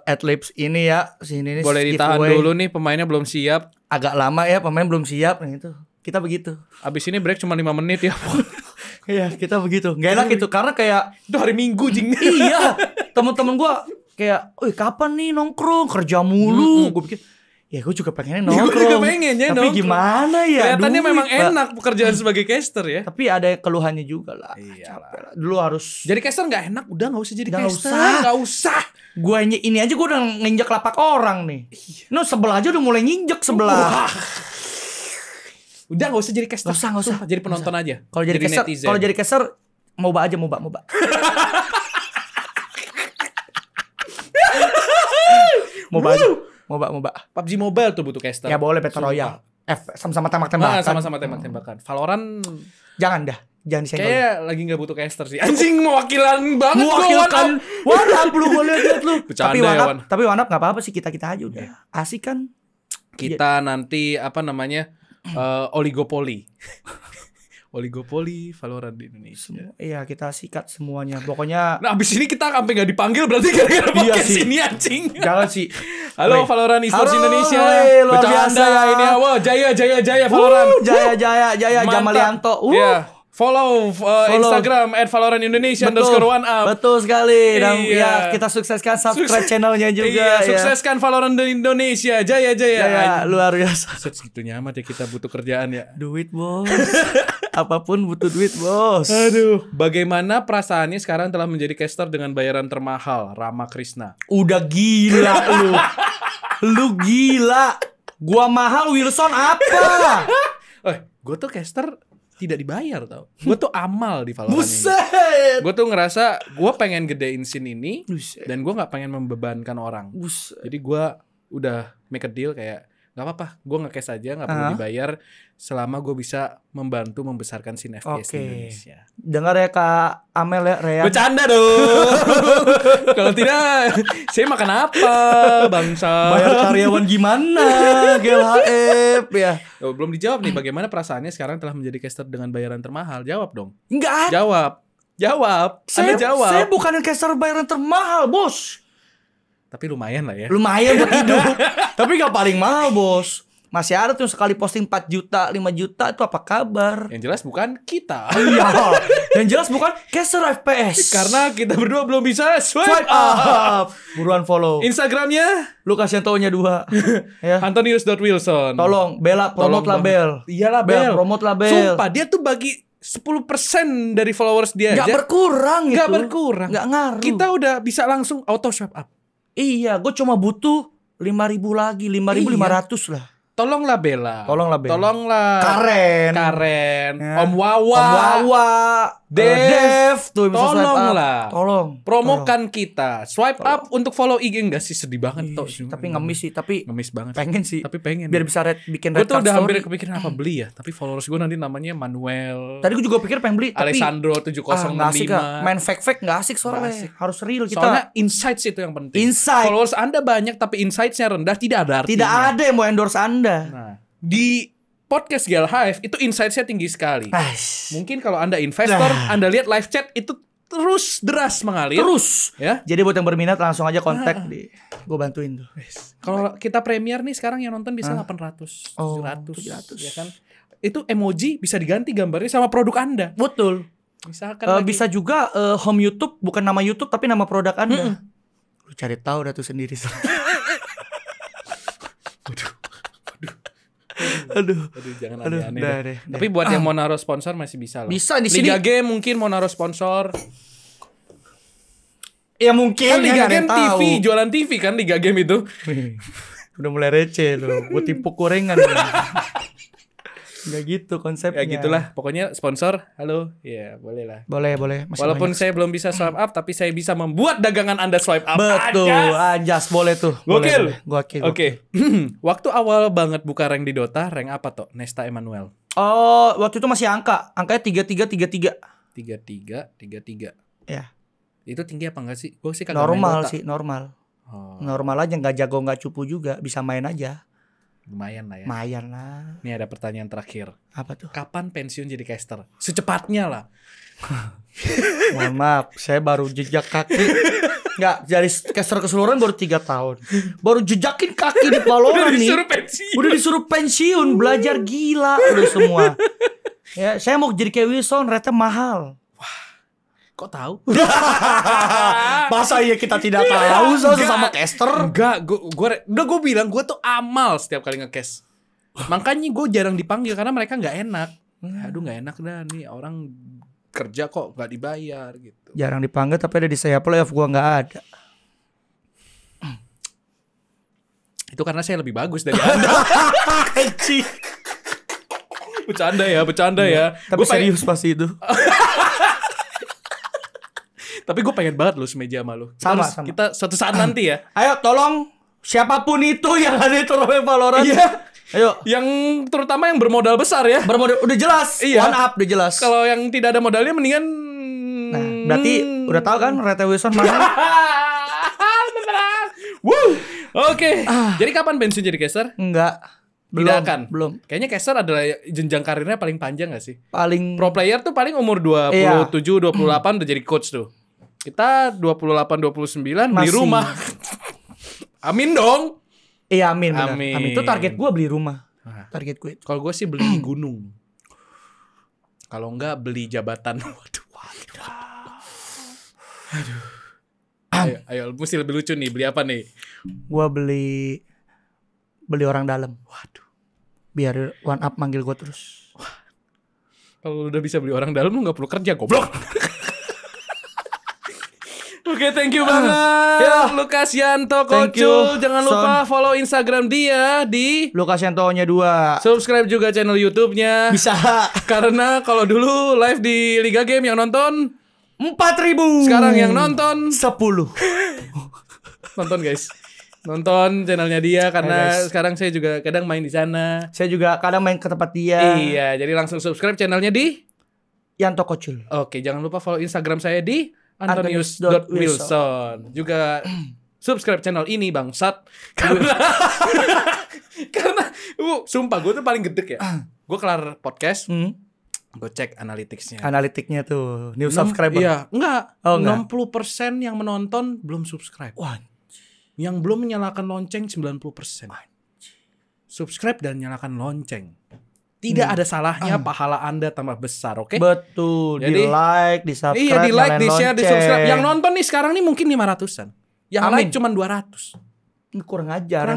Adlibs ini ya, sini nih. Boleh ditahan dulu nih, pemainnya belum siap. Agak lama ya, pemain belum siap nih itu. kita begitu. Abis ini break cuma 5 menit ya. Iya, kita begitu. Gak enak gitu karena kayak itu hari Minggu jing. Iya, teman-teman gua kayak, kapan nih nongkrong, kerja mulu. Gue pikir, ya gue juga pengen nongkrong. Gue juga pengen ya nongkrong. Tapi gimana ya? Kelihatannya memang enak pekerjaan sebagai caster ya. Tapi ada keluhannya juga lah. Capek lah. Dulu harus jadi caster nggak enak, udah nggak usah jadi caster. Nggak usah. Gue ini aja gue udah nginjek lapak orang nih. Sebelah aja udah mulai nginjek sebelah. Udah nggak usah jadi caster. Nggak usah. Jadi penonton aja. Kalau jadi caster, moba aja. Moba. PUBG Mobile tuh butuh caster. Ya boleh Battle Royale. Sama-sama tembak-tembakan. Sama-sama tembak-tembakan. Valorant jangan disenggol. Kayak lagi nggak butuh caster sih. Anjing mewakilan banget. Mewakilkan One Up lu, gue lihat lu. Tapi One Up nggak apa-apa sih, kita aja udah. Asik kan. Kita nanti oligopoli. Oligopoli Valorant di Indonesia. Iya, kita sikat semuanya. Pokoknya abis ini kita sampai nggak dipanggil berarti gara-gara podcast ini anjing. Jangan sih. Halo Valorant Esports Indonesia. Bercanda ya ini. Wow, jaya Valorant. Jaya Jamalianto. Follow Instagram @ValorantIndonesia _1up. Betul sekali. Dan ya kita sukseskan subscribe channelnya juga. Sukseskan Valorant Indonesia. Jaya. Luar biasa. Segitunya amat ya kita butuh kerjaan ya. Duit bos. Apapun butuh duit bos. Aduh. Bagaimana perasaannya sekarang telah menjadi caster dengan bayaran termahal? Rama Krisna. Udah gila lu. Lu gila. Gua mahal, Wilson apa? Gue tuh caster tidak dibayar tau. Gue tuh amal di Valorant ini. Gue tuh ngerasa gue pengen gedein scene ini. Dan gue gak pengen membebankan orang. Jadi gue udah make a deal kayak gak apa-apa, gue nge-cash aja, gak perlu dibayar selama gue bisa membantu membesarkan scene FPS di Indonesia. Dengar ya Kak Amel ya, Rea. Bercanda dong. Kalau tidak, saya makan apa, bangsa? Bayar karyawan gimana, GLHF ya. Belum dijawab nih, bagaimana perasaannya sekarang telah menjadi caster dengan bayaran termahal? Jawab dong. Enggak. Jawab. Jawab. Saya bukan caster bayaran termahal, bos. Tapi lumayan lah ya. Lumayan buat hidup. Tapi gak paling mahal bos. Masih ada tuh sekali posting 4 juta, 5 juta itu apa kabar? Yang jelas bukan kita. Iya. Yang jelas bukan caster FPS. Karena kita berdua belum bisa swipe up. Buruan follow Instagramnya lu kasih taunya 2 ya. Antonius.wilson. Tolong Bella promote label. Iyalah Bel. Promote label. Sumpah dia tuh bagi 10% dari followers dia aja. Gak berkurang gitu. Gak ngaruh. Kita udah bisa langsung auto swipe up. Iya, gue cuma butuh 5.000 lagi, 5.500 lah. Tolonglah Bella. Tolonglah Karen. Ya. Om Wawa. Dev. Tuh bisa tolonglah. Promokan kita. Swipe up untuk follow IG enggak sih, sedih banget toh. Tapi ngemis sih, ngemis banget. Pengen sih. Tapi pengen. Biar bisa bikin red card story. Gue tuh udah hampir kepikiran apa beli ya, tapi followers gue nanti namanya Manuel. Tadi gue juga pikir pengen beli tapi Alessandro 7065. Main fake enggak asik soalnya. Harus real kita. Soalnya insights itu yang penting. Followers Anda banyak tapi insights-nya rendah, tidak ada artinya. Tidak ada yang mau endorse Anda. Nah, di podcast GLHF itu insight-nya tinggi sekali. Mungkin kalau Anda investor, Anda lihat live chat itu terus deras mengalir. Ya. Jadi buat yang berminat langsung aja kontak gue bantuin tuh. Kalau kita premier nih sekarang yang nonton bisa 800, 700 ya kan. Itu emoji bisa diganti gambarnya sama produk Anda. Betul. Misalkan bisa juga home YouTube bukan nama YouTube tapi nama produk Anda. Lu cari tahu dah tuh sendiri. Aduh, jangan aneh-aneh. Tapi buat yang mau naruh sponsor masih bisa lah. Bisa di sini. Liga Game mungkin mau naruh sponsor. Ya mungkin kan Liga Game TV, jualan TV kan Liga Game itu. Udah mulai receh loh. Gue timpuk gorengan. Gak gitu konsepnya. Ya gitulah. Pokoknya sponsor, halo. Ya boleh lah. Boleh. Walaupun saya belum bisa swipe up, tapi saya bisa membuat dagangan Anda swipe up. Betul, anjas boleh tuh. Gokil. Oke. Waktu awal banget buka rank di Dota, rank apa toh? Nesta Emmanuel. Oh, waktu itu masih angkanya 33. 33. Ya. Itu tinggi apa enggak sih? Gue sih kagak normal sih, normal. Normal aja, nggak jago nggak cupu juga, bisa main aja. Lumayan lah ya. Lumayan lah. Nih ada pertanyaan terakhir. Apa tuh? Kapan pensiun jadi caster? Secepatnya lah. Mohon maaf, saya baru jejak kaki Enggak, dari caster keseluruhan baru 3 tahun. Baru jejakin kaki di Valorant nih. Udah disuruh pensiun, belajar gila udah semua. Ya, saya mau jadi kayak Wilson, rate mahal. Wah, kok tahu? Masa iya kita tidak tahu sama caster? Enggak, gue bilang gue tuh amal setiap kali nge-cash. Makanya gue jarang dipanggil karena mereka nggak enak. Aduh nggak enak dah nih orang kerja kok nggak dibayar gitu. Jarang dipanggil tapi ada di saya playoff gue nggak ada. Itu karena saya lebih bagus dari Anda. Bercanda ya. Tapi serius pasti itu. Tapi gue pengen banget lu semeja sama lu. Sama. Kita suatu saat nanti ya. Ayo tolong siapapun itu yang ada di turnamen Valorant. Iya. Ayo. Yang terutama yang bermodal besar ya. Bermodal udah jelas. Iya. One up udah jelas. Kalau yang tidak ada modalnya mendingan. Nah, berarti udah tahu kan Rete Wilson mana? Woo. Oke. Jadi kapan pensiun jadi caster? Enggak. Tidak akan. Belum. Kayaknya caster adalah jenjang karirnya paling panjang gak sih? Paling pro player tuh paling umur 27, 28 udah jadi coach tuh. Kita 28, 29 beli rumah. Amin dong. Iya amin. Itu target gue beli rumah. Target gue itu. Kalau gue sih beli gunung. Kalau enggak beli jabatan. Waduh. Ayo, mesti lebih lucu nih. Beli apa nih? Gue beli orang dalam. Waduh. Biar One Up manggil gue terus. Kalau udah bisa beli orang dalam lu nggak perlu kerja goblok. Oke, thank you banget Lukas Yanto Kocul. Jangan lupa follow Instagram dia di Lukas Yanto-nya 2. Subscribe juga channel YouTube-nya. Bisa. Karena kalau dulu live di Liga Game yang nonton 4.000. Sekarang yang nonton 10. Nonton guys. Nonton channelnya dia karena sekarang saya juga kadang main di sana. Saya juga kadang main ke tempat dia. Iya, jadi langsung subscribe channelnya di Yanto Kocul. Oke, jangan lupa follow Instagram saya di Antonius.Wilson. Juga subscribe channel ini bangsat. Karena sumpah gue tuh paling gedek ya. Gue kelar podcast, gue cek analyticsnya. Analitiknya tuh new subscriber. Iya, enggak. 60% yang menonton belum subscribe. Wah. Yang belum menyalakan lonceng 90%. Subscribe dan nyalakan lonceng. Tidak ada salahnya pahala Anda tambah besar, oke? Betul. Jadi, di-like, di-subscribe, iya, di-like, di-share, di-subscribe. Yang nonton nih sekarang nih mungkin 500-an. Yang like cuma 200. Kurang ajar.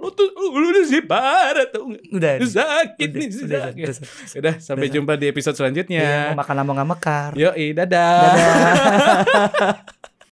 Lu udah sih parah tuh. Udah. Sakit nih. Udah, sampai jumpa di episode selanjutnya. Iya, mau makan mau nggak mekar. Yoi, dadah.